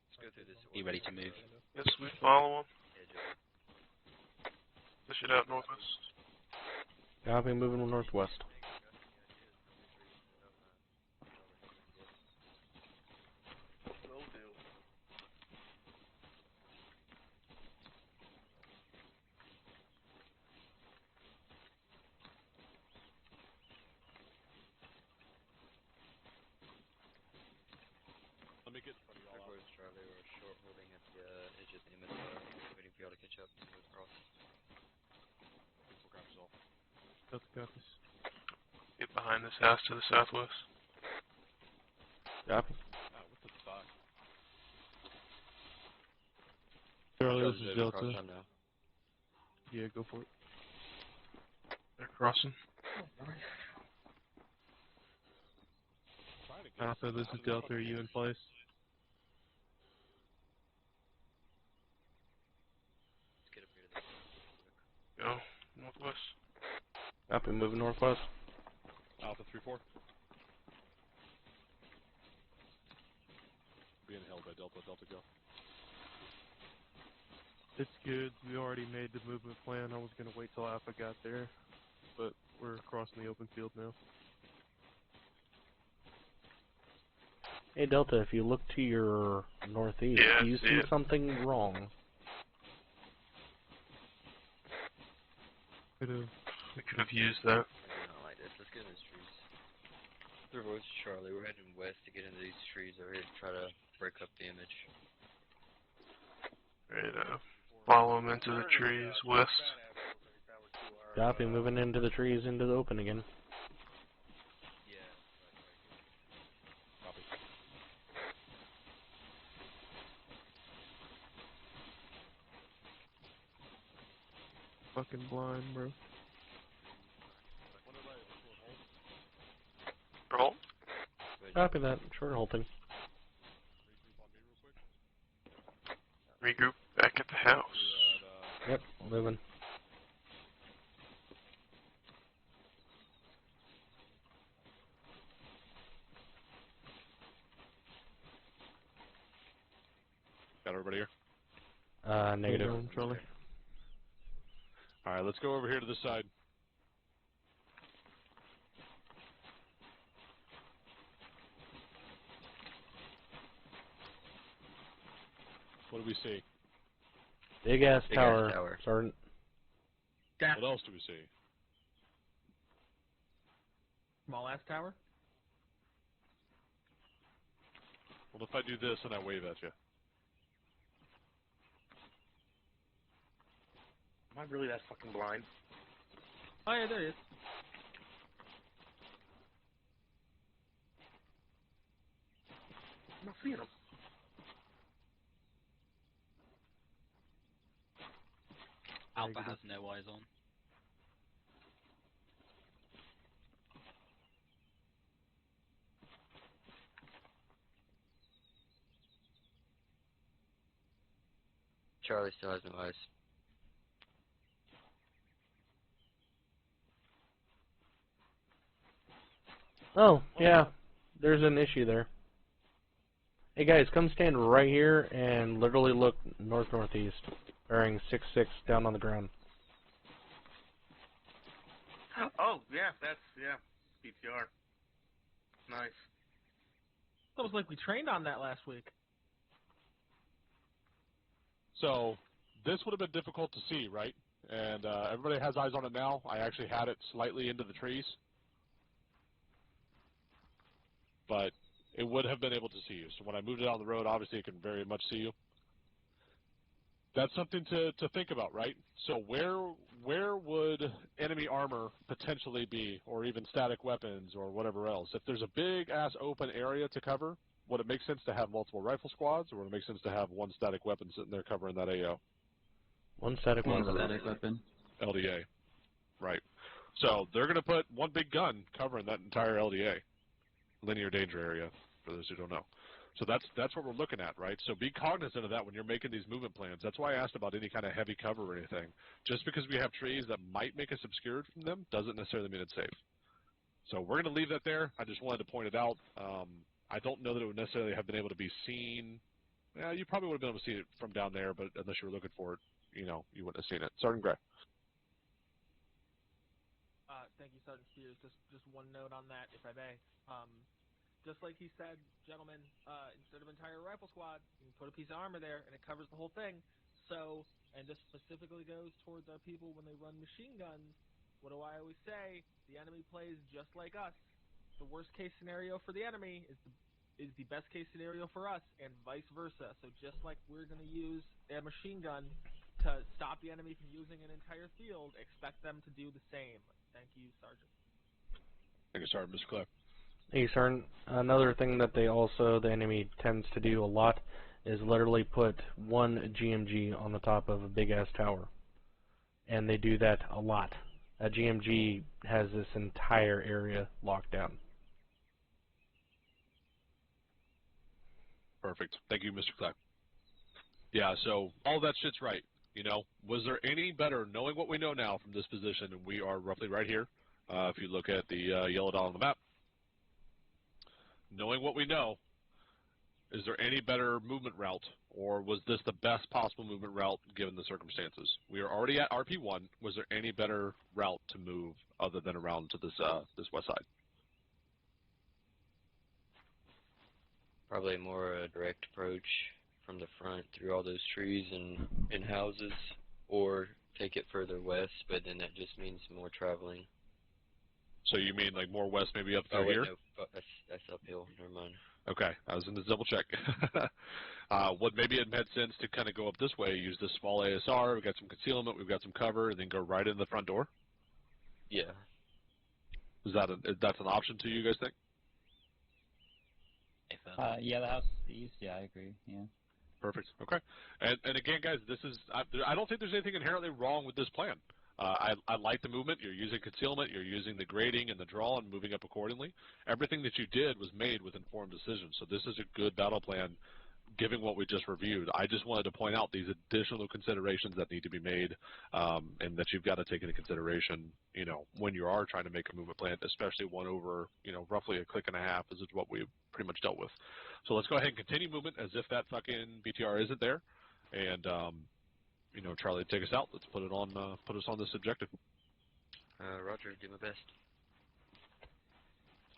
Let's go through this. Be ready to move. Yes, we follow him. Yeah, just Push it out northwest. Copy, moving northwest. Will do. Let me get in front of y'all. Northwest Charlie, we're short holding at the edge of the image, waiting for y'all to catch up and move across. 3-4 copies all. Delta copies. Get behind this house to the southwest. Copy. Oh, what the fuck? Charlie, this Charlie's is moving across Delta. time now. Yeah, go for it. They're crossing. Alpha, this is Delta. Are you in place? Let's get up here to this. Go. Northwest. Copy, moving northwest. Alpha 3-4. Being held by Delta. Delta go. It's good. We already made the movement plan. I was going to wait till Alpha got there, but we're crossing the open field now. Hey, Delta, if you look to your northeast, Yeah, do you see see it. something wrong? Could have We could have used that. Maybe not like this. Let's get in these trees. Through voice Charlie. We're heading west to get into these trees over here to try to break up the image. Right, follow them into the trees west. Copy, moving into the trees, into the open again. Yeah. Copy. Fucking blind, bro. Roll. Copy that. Short halting. Regroup back at the house. Yep, moving. Got everybody here? Negative. Hold on, Charlie. All right, let's go over here to this side. What do we see? Big ass Big ass tower, tower. Sergeant. What else do we see? Small ass tower. What if I do this and I wave at you? Am I really that fucking blind? Oh yeah, there he is. I'm not seeing him. Alpha has no eyes on. Charlie still has no eyes. Oh, yeah. There's an issue there. Hey guys, come stand right here and literally look north-northeast. Bearing 6-6 down on the ground. Oh, yeah, that's, yeah, BTR. Nice. It's almost like we trained on that last week. So this would have been difficult to see, right? And everybody has eyes on it now. I actually had it slightly into the trees. But it would have been able to see you. So when I moved it on the road, obviously it can very much see you. That's something to think about, right? So where would enemy armor potentially be, or even static weapons, or whatever else? If there's a big-ass open area to cover, would it make sense to have multiple rifle squads, or would it make sense to have one static weapon sitting there covering that AO? One static One weapon. static weapon. LDA. Right. So they're going to put one big gun covering that entire LDA, linear danger area, for those who don't know. So that's what we're looking at, right? So be cognizant of that when you're making these movement plans. That's why I asked about any kind of heavy cover or anything. Just because we have trees that might make us obscured from them doesn't necessarily mean it's safe. So we're going to leave that there. I just wanted to point it out. I don't know that it would necessarily have been able to be seen. Yeah, you probably would have been able to see it from down there, but unless you were looking for it, you know, you wouldn't have seen it. Sergeant Gray. Thank you, Sergeant Spears. Just one note on that, if I may. Just like he said, gentlemen, instead of entire rifle squad, you can put a piece of armor there, and it covers the whole thing. So, and this specifically goes towards our people when they run machine guns. What do I always say? The enemy plays just like us. The worst case scenario for the enemy is the best case scenario for us, and vice versa. So just like we're going to use a machine gun to stop the enemy from using an entire field, expect them to do the same. Thank you, Sergeant. Thank you, Sergeant. Mr. Clare. Hey, Sergeant. Another thing that the enemy tends to do a lot is literally put one GMG on the top of a big-ass tower. And they do that a lot. A GMG has this entire area locked down. Perfect. Thank you, Mr. Clare. Yeah, so all that shit's right. You know, was there any better, knowing what we know now from this position, and we are roughly right here, if you look at the yellow dot on the map, knowing what we know, is there any better movement route, or was this the best possible movement route given the circumstances? We are already at RP1. Was there any better route to move other than around to this this west side? Probably more a direct approach from the front through all those trees and houses, or take it further west, but then that just means more traveling. So you mean like more west, maybe up Oh through wait, here? no, that's uphill. Never mind. Okay, I was going to double check. What maybe it made sense to kind of go up this way, use this small ASR, we've got some concealment, we've got some cover, and then go right in the front door? Yeah. That's an option to you guys think? If, Yeah, the house east. Yeah, I agree. Yeah. Perfect. Okay. And again, guys, I don't think there's anything inherently wrong with this plan. I like the movement. You're using concealment. You're using the grading and the draw and moving up accordingly. Everything that you did was made with informed decisions. So this is a good battle plan, given what we just reviewed. I just wanted to point out these additional considerations that need to be made, and that you've got to take into consideration, when you are trying to make a movement plan, especially one over, roughly a click and a half, is what we pretty much dealt with. So let's go ahead and continue movement as if that fucking BTR isn't there, and Charlie, take us out. Let's put us on this objective. Roger, do my best.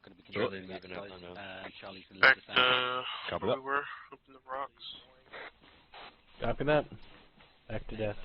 Going to be Charlie continuing moving up, outside. I know. Charlie's going to Back lead us out. Copy where that. we were, up in the rocks. Copy that. Back to death.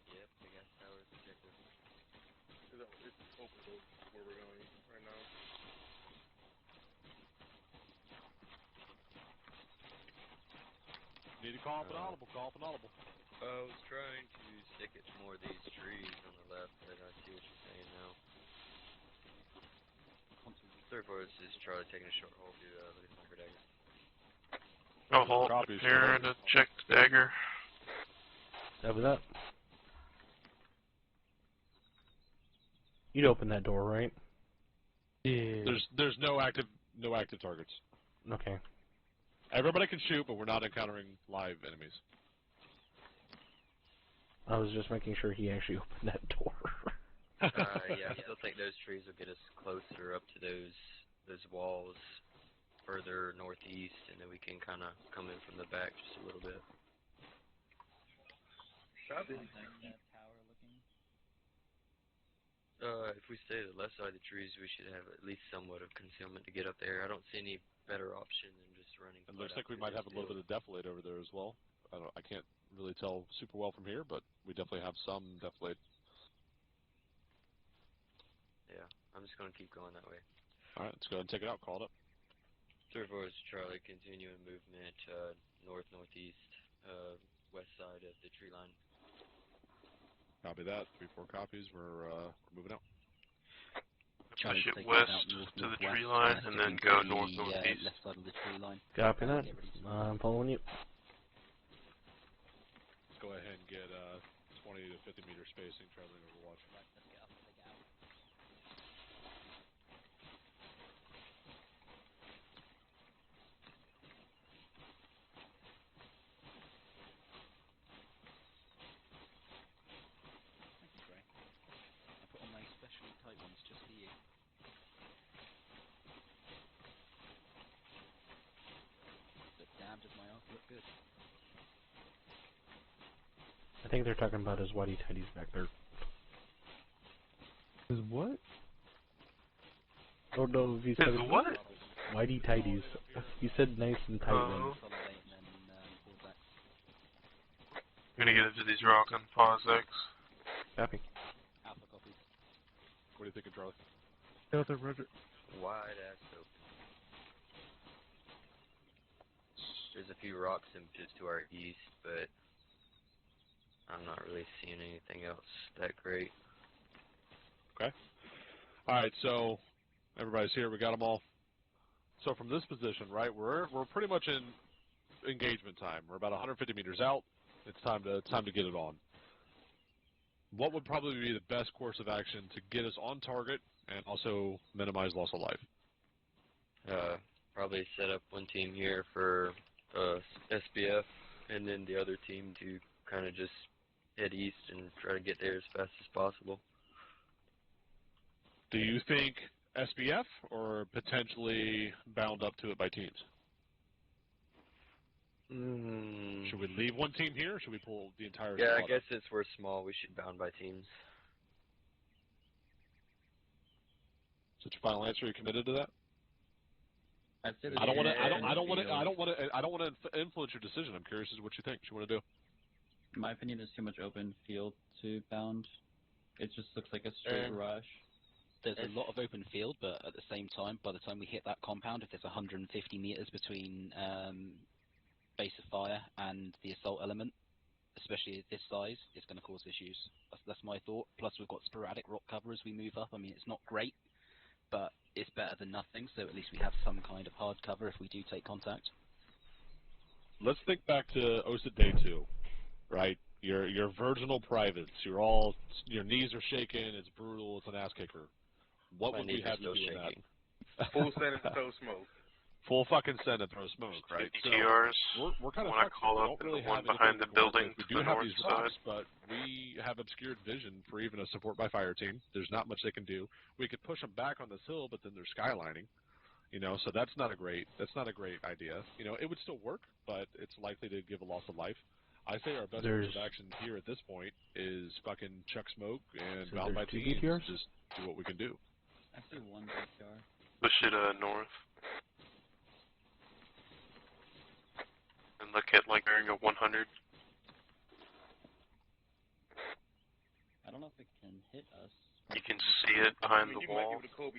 Yep, big ass towers objective. It's open to where we're going right now. Need to call up an audible. Call up an audible. I was trying to stick it to more of these trees on the left, but I see what you're saying now. Third force is Charlie taking a short hold to look at the micro dagger. I'll hold Copies. here to check the dagger. Copy that. You'd open that door, right? Yeah. There's no active targets. Okay. Everybody can shoot, but we're not encountering live enemies. I was just making sure he actually opened that door. Yeah, I still think those trees will get us closer up to those walls further northeast, and then we can kind of come in from the back just a little bit. If we stay to the left side of the trees, we should have at least somewhat of concealment to get up there. I don't see any better option than just running. It looks like we might have a little bit of defilade over there as well. I can't really tell super well from here, but we definitely have some defilade. Yeah, I'm just going to keep going that way. All right, let's go ahead and take it out. Call it up. 3-4 Charlie, continuing movement north-northeast, west side of the tree line. Copy that. 3-4 copies. We're moving out. Push it west to the tree line and then go north-northeast. Left side of the tree line. Copy that. I'm following you. Let's go ahead and get 20 to 50 meter spacing, traveling overwatch. Right, let's get up. Let's get out. Thank you, Trey. I put on my specially tight ones just for you. But damn, does my arc look good. I think they're talking about his whitey tighties back there. Is what? Oh no, if you said Is what? whitey tighties. You said nice and tight ones. Consolidate and then pull back. I'm gonna get into these rocks on pause X. Copy. Alpha copies. What are you thinking, Charlie? Delta, Roger. Wide ass open. There's a few rocks in just to our east, but I'm not really seeing anything else that great. Okay. All right, so everybody's here. We got them all. So from this position, right, we're pretty much in engagement time. We're about 150 meters out. It's time to get it on. What would probably be the best course of action to get us on target and also minimize loss of life? Probably set up one team here for SBF, and then the other team to kind of just head east and try to get there as fast as possible. Do you think SBF or potentially bound up to it by teams? Should we leave one team here, or should we pull the entire squad? Yeah, I guess since we're small, we should bound by teams. Is that your final answer? Are you committed to that? I'd say I don't want to. I don't want to influence your decision. I'm curious as to what you think. What you want to do? In my opinion, there's too much open field to bound. It just looks like a straight rush. There's a lot of open field, but at the same time, by the time we hit that compound, if there's 150 meters between base of fire and the assault element, especially at this size, it's going to cause issues. That's my thought. Plus, we've got sporadic rock cover as we move up. I mean, it's not great, but it's better than nothing, so at least we have some kind of hard cover if we do take contact. Let's think back to OSIT Day 2, right? You're virginal privates. Your knees are shaking. It's brutal. It's an ass kicker. What would we have you do in that? Full Senate to throw smoke. Full fucking Senate throw smoke, right? BTRs. So we're kind of when I call up really the one have behind the building We to do the have north these side. rocks, but we have obscured vision for even a support by fire team. There's not much they can do. We could push them back on this hill, but then they're skylining. So that's not a great idea. It would still work, but it's likely to give a loss of life. I say our best course of action here at this point is fucking chuck smoke and bound by teams. Just do what we can do. I see one BTR. Push it north. And look at bearing a 100. I don't know if it can hit us. You can see it behind the wall. Looks like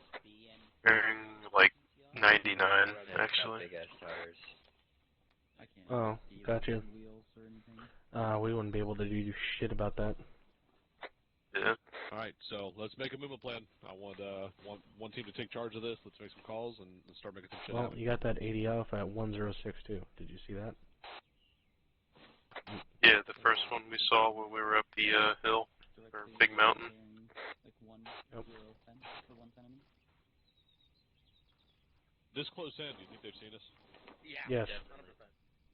a BM. Bearing 99 actually. Big ass tires. I can't Oh, see gotcha. wheels or anything. We wouldn't be able to do shit about that. Yeah. All right, so let's make a movement plan. I want one team to take charge of this. Let's make some calls and start making some shit Well, happen. you got that 80 alpha at 1062. Did you see that? Yeah, the first one we saw when we were up the hill, or big mountain. Like 1 Yep. 0 10 for 1 enemy. This close in, do you think they've seen us? Yes.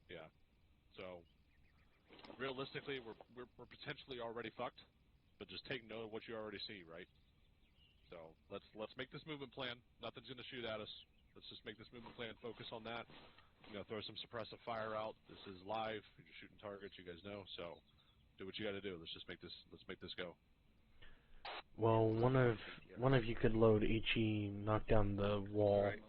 Yeah. So realistically, we're potentially already fucked, but just take note of what you already see, right? So let's make this movement plan. Nothing's gonna shoot at us. Let's just make this movement plan. Focus on that. Throw some suppressive fire out. This is live. You're just shooting targets. You guys know. So do what you got to do. Let's just make this go. Well, one of you could load HE, knock down the wall, Right.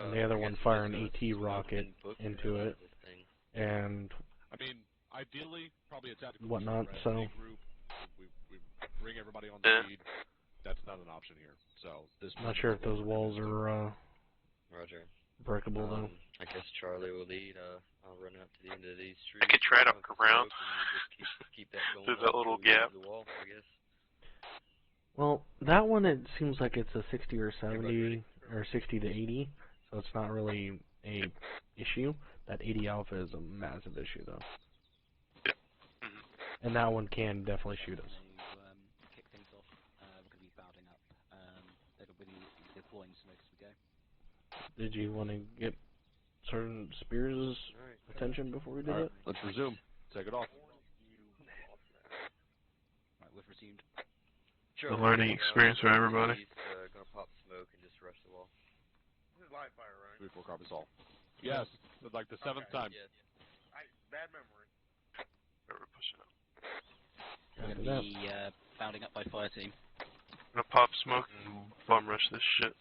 and the other one fire an AT rocket into it, This thing. and I mean, ideally, probably a tactical whatnot, pursuit, right? so- Big group. We bring everybody on the lead. That's not an option here. So this. not sure if those walls are Roger. breakable though. I guess Charlie will lead. I'll run out to the end of these streets. I could try to smoke hook around. and we'll just keep that going Through up that little till we get gap. to the wall, I guess. Well, that one it seems like it's a 60 or Everybody 70 or 60 to 80, so it's not really a issue. That 80 alpha is a massive issue though, and that one can definitely shoot us. To kick things off, we're going to be bounding up. They're going to be deploying smoke as we go. Did you want to get certain Spears' attention before we did All right, it? let's resume. Take it off. Right, we've resumed. A learning experience for everybody. He's gonna pop smoke and just rush the wall. This is live fire, right? 3-4 copies all. Yes, like the 7th time. Yes. Bad memory. We're pushing up. We're After going to that. be bounding up by fire team. I'm gonna pop smoke and bum rush this shit.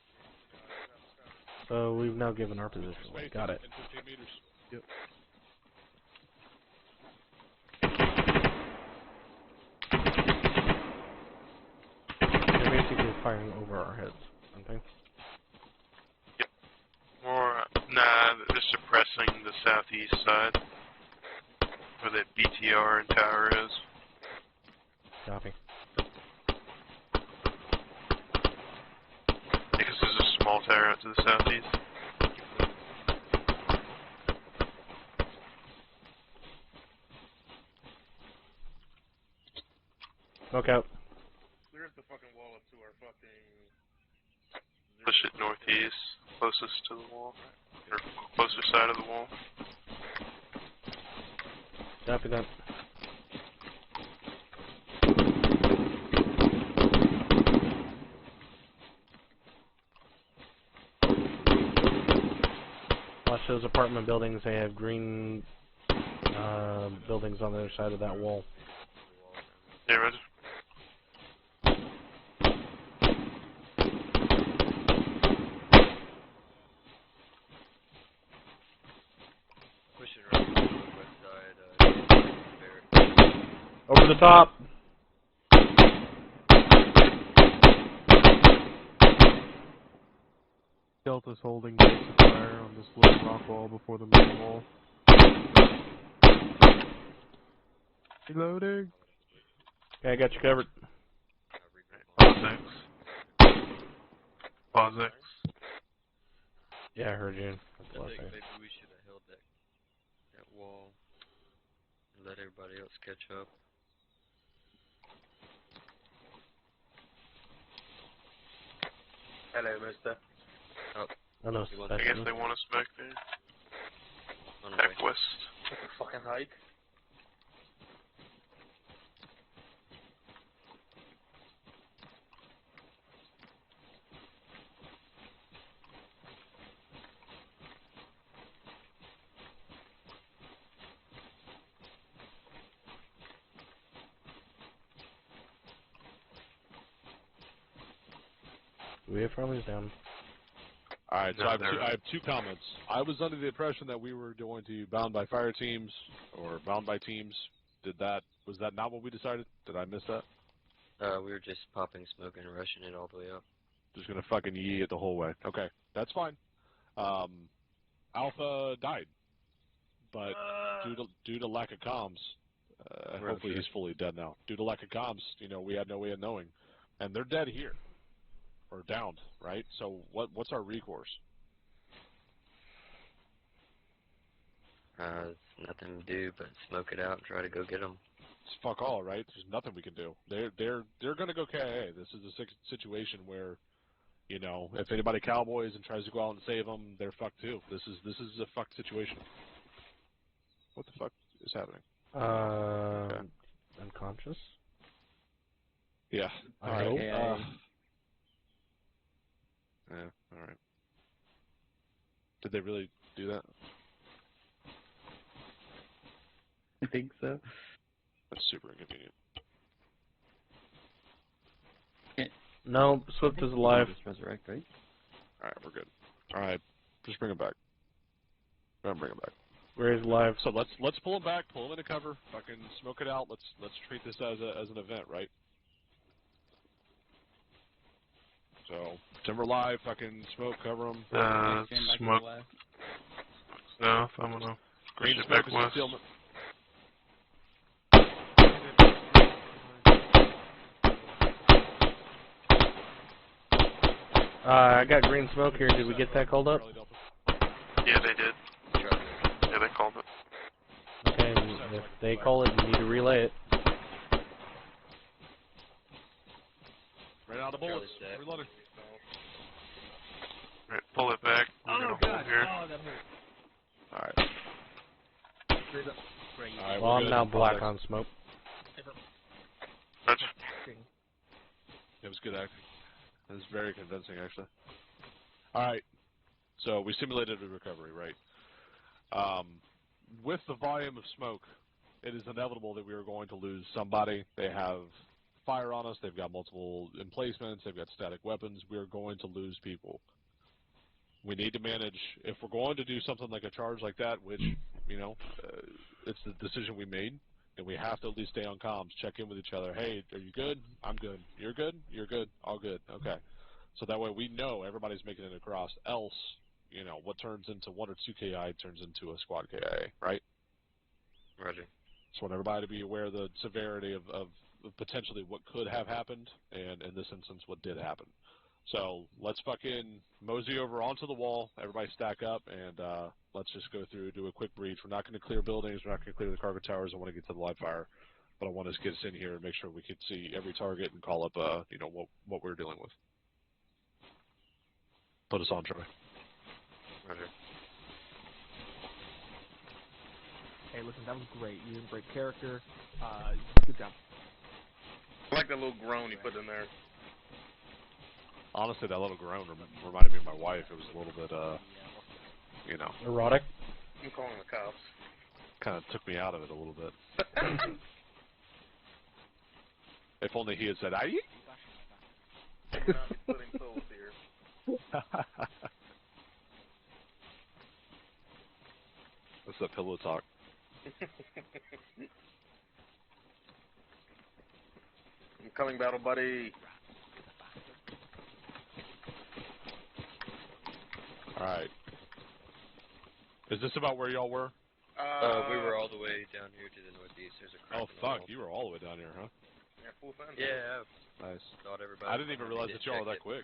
So we've now given our position. away. Space Got it. in 15 meters. Yep. They're basically firing over our heads, aren't they? Or, nah, they're suppressing the southeast side, where that BTR and tower is. Copy. Because there's a small tower out to the southeast. Smoke out. Clears the fucking wall up to our fucking. Push it northeast, closest to the wall. Or closer side of the wall. Copy that. Watch those apartment buildings. They have green buildings on the other side of that wall. Yeah, Roger. Pushing around to the west side, there. Over the top. Delta's holding base of fire on this little rock wall before the main wall. Reloading. Okay, I got you covered. Pause X. Pause X. Yeah, I heard you. That's I the last think thing. maybe we should have held that wall and let everybody else catch up. Hello, mister. I know. You want I to guess they want us back there. on the Back way? west. What the fucking hike? We have friendlies down. Alright, so No, I have two comments. I was under the impression that we were going to bound by fire teams or bound by teams. Was that not what we decided? Did I miss that? We were just popping smoke and rushing it all the way up. Just gonna fucking yee it the whole way. Okay, that's fine. Alpha died, but due to lack of comms, hopefully he's fully dead now. Due to lack of comms, we had no way of knowing, and they're dead here or downed, right? So what's our recourse? It's nothing to do but smoke it out and try to go get them. It's fuck all, right? There's nothing we can do. They're gonna go KIA. This is a situation where, if anybody cowboys and tries to go out and save them, they're fucked too. This is a fucked situation. What the fuck is happening? Okay. Unconscious. Yeah. I All right. hope. Yeah. All right. Did they really do that? I think so. That's super inconvenient. No, Swift is alive. Just resurrect, right? All right, we're good. All right, just bring him back. Bring him back. Gray's alive. So let's pull him back, pull him into cover, fucking smoke it out. Let's treat this as an event, right? So Timber live, fucking smoke, cover him. Stand back to the Smoke left. south. I'm gonna Green push it smoke back is west. concealment. I got green smoke here. Did we get that called up? Yeah, they did. Yeah, they called it. Okay, if they call it, you need to relay it. Ran out of bullets. Reloading. Alright, pull it back. We're gonna hold here. Oh, that hurt. All right. Straight up. All right, Well, we're I'm good. now black on smoke. Roger. It was good acting. It was very convincing, actually. All right. So we simulated a recovery, right? With the volume of smoke, it is inevitable that we are going to lose somebody. They have fire on us. They've got multiple emplacements. They've got static weapons. We are going to lose people. We need to manage, if we're going to do something like a charge like that, which, it's the decision we made, then we have to at least stay on comms, check in with each other. Hey, are you good? I'm good. You're good? You're good? All good. Okay. So that way we know everybody's making it across. Else, what turns into 1 or 2 KI turns into a squad KIA, right? Roger. Just want everybody to be aware of the severity of potentially what could have happened, and in this instance, what did happen. So let's fucking mosey over onto the wall. Everybody stack up, and let's just go through, do a quick breach. We're not going to clear buildings. We're not going to clear the cargo towers. I want to get to the live fire, but I want us to get us in here and make sure we can see every target and call up, what we're dealing with. Put us on, Troy. Roger. Hey, listen, that was great. You did a great character. Good job. I like that little groan he put in there. Honestly, that little groan reminded me of my wife. It was a little bit, you know. Erotic. I'm calling the cops. Kind of took me out of it a little bit. If only he had said, "Aye." Not splitting souls here. What's that pillow talk? I'm coming, battle buddy. Alright. Is this about where y'all were? We were all the way down here to the northeast. There's a crack Oh, in the fuck. wall. You were all the way down here, huh? Yeah, full send. Yeah, Nice. thought everybody. I didn't even realize that y'all were that quick.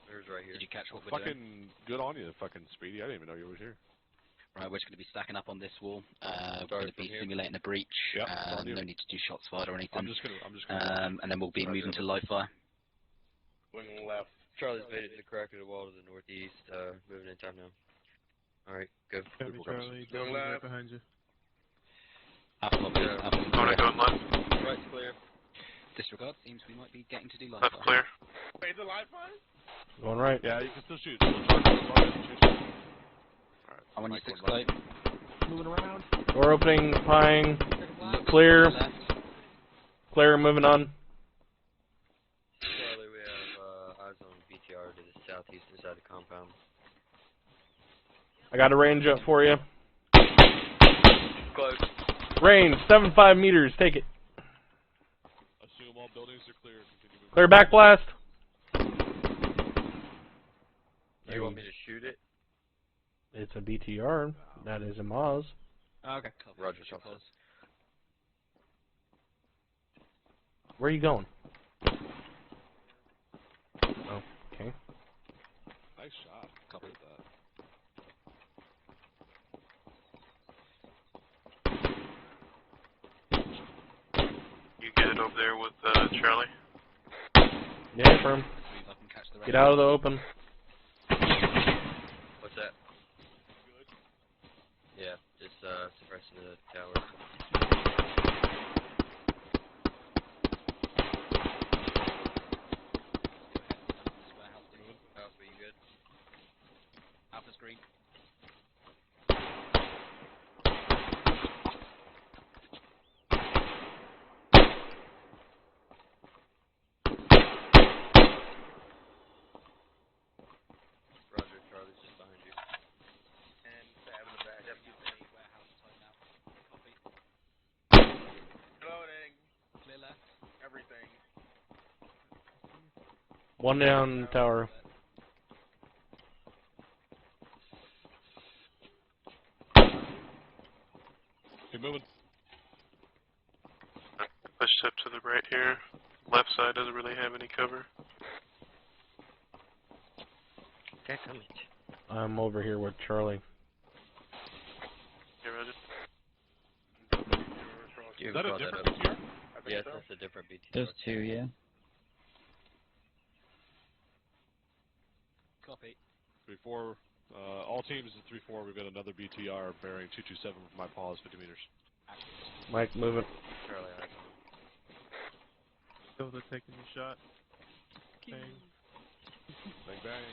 There's right here. Did you catch what we're doing? Fucking good on you, fucking Speedy. I didn't even know you were here. Right, we're just going to be stacking up on this wall. We're Started going to be from here. simulating a breach. Yep, on you. No need to do shots fired or anything. I'm just gonna. And then we'll be Roger. moving to live fire. Going left. Charlie's made it to the crack of the wall to the northeast. Moving in time now. Alright, go. Copy, Charlie. Going Delta's right left. behind you. Alpha copy. Alpha Going to clear. go left. Right's clear. Disregard. Seems we might be getting to do live Left fire. clear. Wait, is it live fire? Going right. Yeah, you can still shoot. Alright. I want you Mike, to going left. close. Moving around. Door opening. Pine. Look Clear. to the left. Clear. Moving on. Charlie, we have eyes on BTR to the southeastern side of the compound. I got a range up for you. Close. Range 75 meters. Take it. Assume all buildings are clear. Continue moving. Clear back blast. Do you want me to shoot it? It's a BTR. That is a Maz. Okay. Roger, Charlie. Where are you going? Oh, okay. Nice shot. Copy. Look at that. You get it over there with Charlie. Yeah, firm. Let's move up and catch the rest. Get out of the open. What's that? Yeah, just suppressing the tower. Alpha, you good? Alpha's green. Roger, Charlie's just behind you. And stab in the back. Warehouse time now. Copy. Loading. Clear left. Everything. One down tower. Keep moving. Push up to the right here. Left side doesn't really have any cover. Okay, coming. I'm over here with Charlie. You ready? You Is that a brought different up. BTR? I think Yes, so. that's a different BT. There's two, yeah. Copy. 3-4. All teams at 3-4. We've got another BTR bearing 227 from my paws, 50 meters. Mike, move it. Charlie, eyes Delta taking the shot. Bang. Bang bang.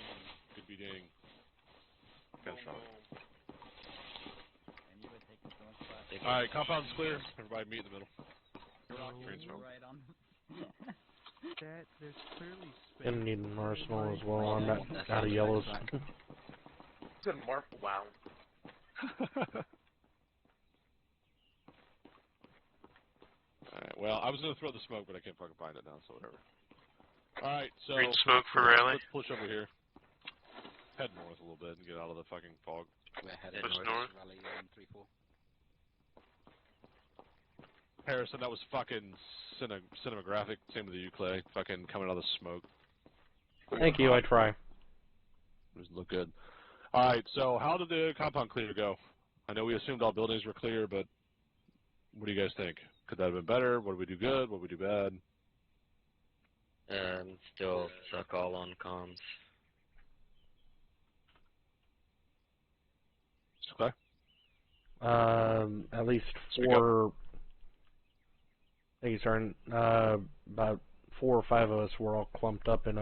Good be ding. Got a shot. And you were taking so much flash. on. Alright, compound's clear. Everybody meet in the middle. Green smoke. Right on. That, there's clearly space. Gonna need an arsenal as well. I'm out of yellows. Good mark. Wow. Alright, well, I was going to throw the smoke, but I can't fucking find it now, so whatever. Alright, so... Green smoke for rally. Let's push over here. Head north a little bit and get out of the fucking fog. We're headed Push north. north. Rally 3-4. Harrison, that was fucking cinematographic. Same with you, Clay. Fucking coming out of the smoke. Thank you, I try. Doesn't look good. Alright, so how did the compound clear go? I know we assumed all buildings were clear, but what do you guys think? Could that have been better? What did we do good? What did we do bad? Still suck all on comms. Okay. At least Speak up. four. Thank you, sir. About 4 or 5 of us were all clumped up in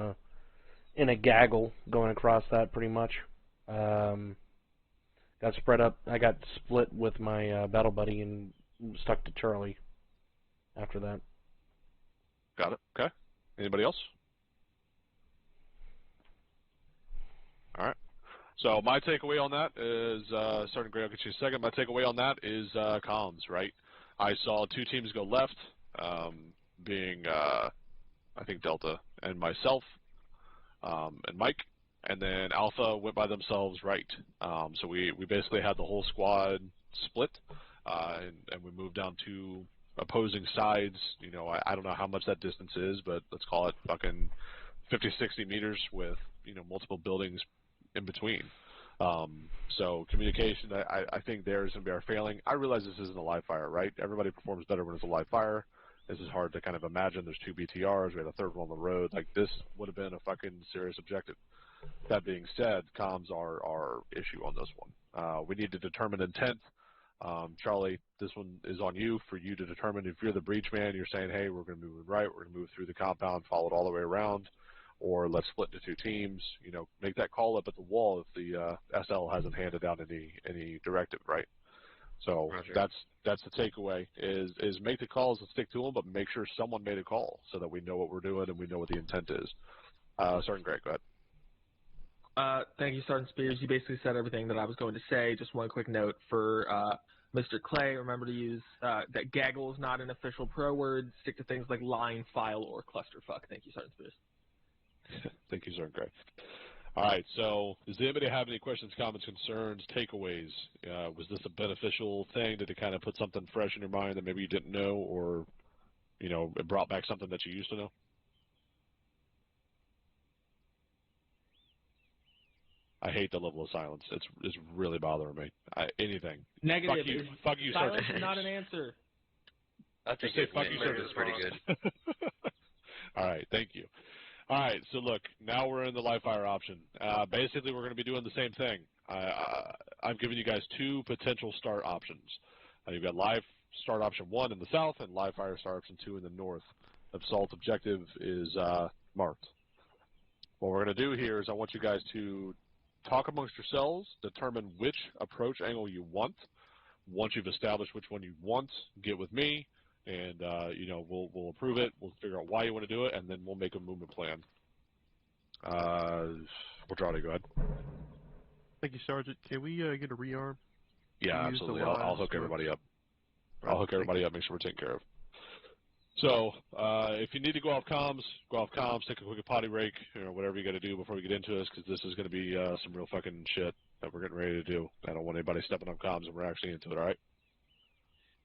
a gaggle going across that pretty much. Got spread up. I got split with my battle buddy and stuck to Charlie after that. Got it. Okay. Anybody else? All right. So my takeaway on that is, starting Gray, I'll get you a second. My takeaway on that is comms, right? I saw 2 teams go left, being, I think, Delta and myself and Mike, and then Alpha went by themselves right. So we basically had the whole squad split, and we moved down 2 opposing sides. You know, I don't know how much that distance is, but let's call it fucking 50, 60 meters with, you know, multiple buildings in between. So communication, I think there is going to be our failing. I realize this isn't a live fire, right? Everybody performs better when it's a live fire. This is hard to kind of imagine. There's 2 BTRs. We had a 3rd one on the road. Like, this would have been a fucking serious objective. That being said, comms are our issue on this one. We need to determine intent. Charlie, this one is on you for you to determine if you're the breach man. You're saying, hey, we're going to move right. We're going to move through the compound, follow it all the way around. Or let's split into 2 teams. You know, make that call up at the wall if the SL hasn't handed out any directive, right? So Roger. that's the takeaway is make the calls and stick to them, but make sure someone made a call so that we know what we're doing and we know what the intent is. Sergeant Greg, go ahead. Thank you, Sergeant Spears. You basically said everything that I was going to say. Just one quick note for Mr. Clay. Remember to use that gaggle is not an official pro word. Stick to things like line, file, or clusterfuck. Thank you, Sergeant Spears. Thank you, Sergeant Greg. All right, so does anybody have any questions, comments, concerns, takeaways? Was this a beneficial thing? Did it kind of put something fresh in your mind that maybe you didn't know, or, you know, it brought back something that you used to know? I hate the level of silence. It's really bothering me. Anything. Negative. Fuck you, Silence Sergeant. is not an answer. I think Just say it fuck went. you, It Sergeant. was pretty good. All right, thank you. All right, so look, now we're in the live fire option. Basically, we're going to be doing the same thing. I've given you guys 2 potential start options. You've got live start option 1 in the south and live fire start option 2 in the north. Assault objective is marked. What we're going to do here is I want you guys to talk amongst yourselves, determine which approach angle you want. Once you've established which one you want, get with me, and you know, we'll approve it. We'll figure out why you want to do it, and then we'll make a movement plan. Quadrati, go ahead. Thank you, Sergeant. Can we get a rearm? Yeah, Use the absolutely. I'll lines hook with- everybody up. Right, I'll hook everybody up. Make sure we're taken care of. So, if you need to go off comms, take a quick potty break, you know, whatever you got to do before we get into this, because this is going to be some real fucking shit that we're getting ready to do. I don't want anybody stepping on comms, and we're actually into it, all right?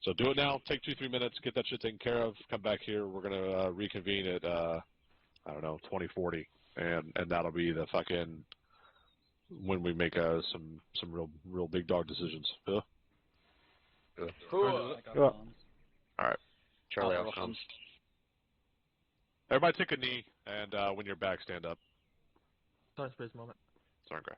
So do it now. Take 2-3 minutes. Get that shit taken care of. Come back here. We're going to reconvene at, I don't know, 2040, and that'll be the fucking, when we make some real big dog decisions. Huh? Cool. I got Well, bombs. All right. Charlie Alpha outcomes. Everybody take a knee, and when you're back, stand up. Sergeant Spears, moment. Sorry, Greg.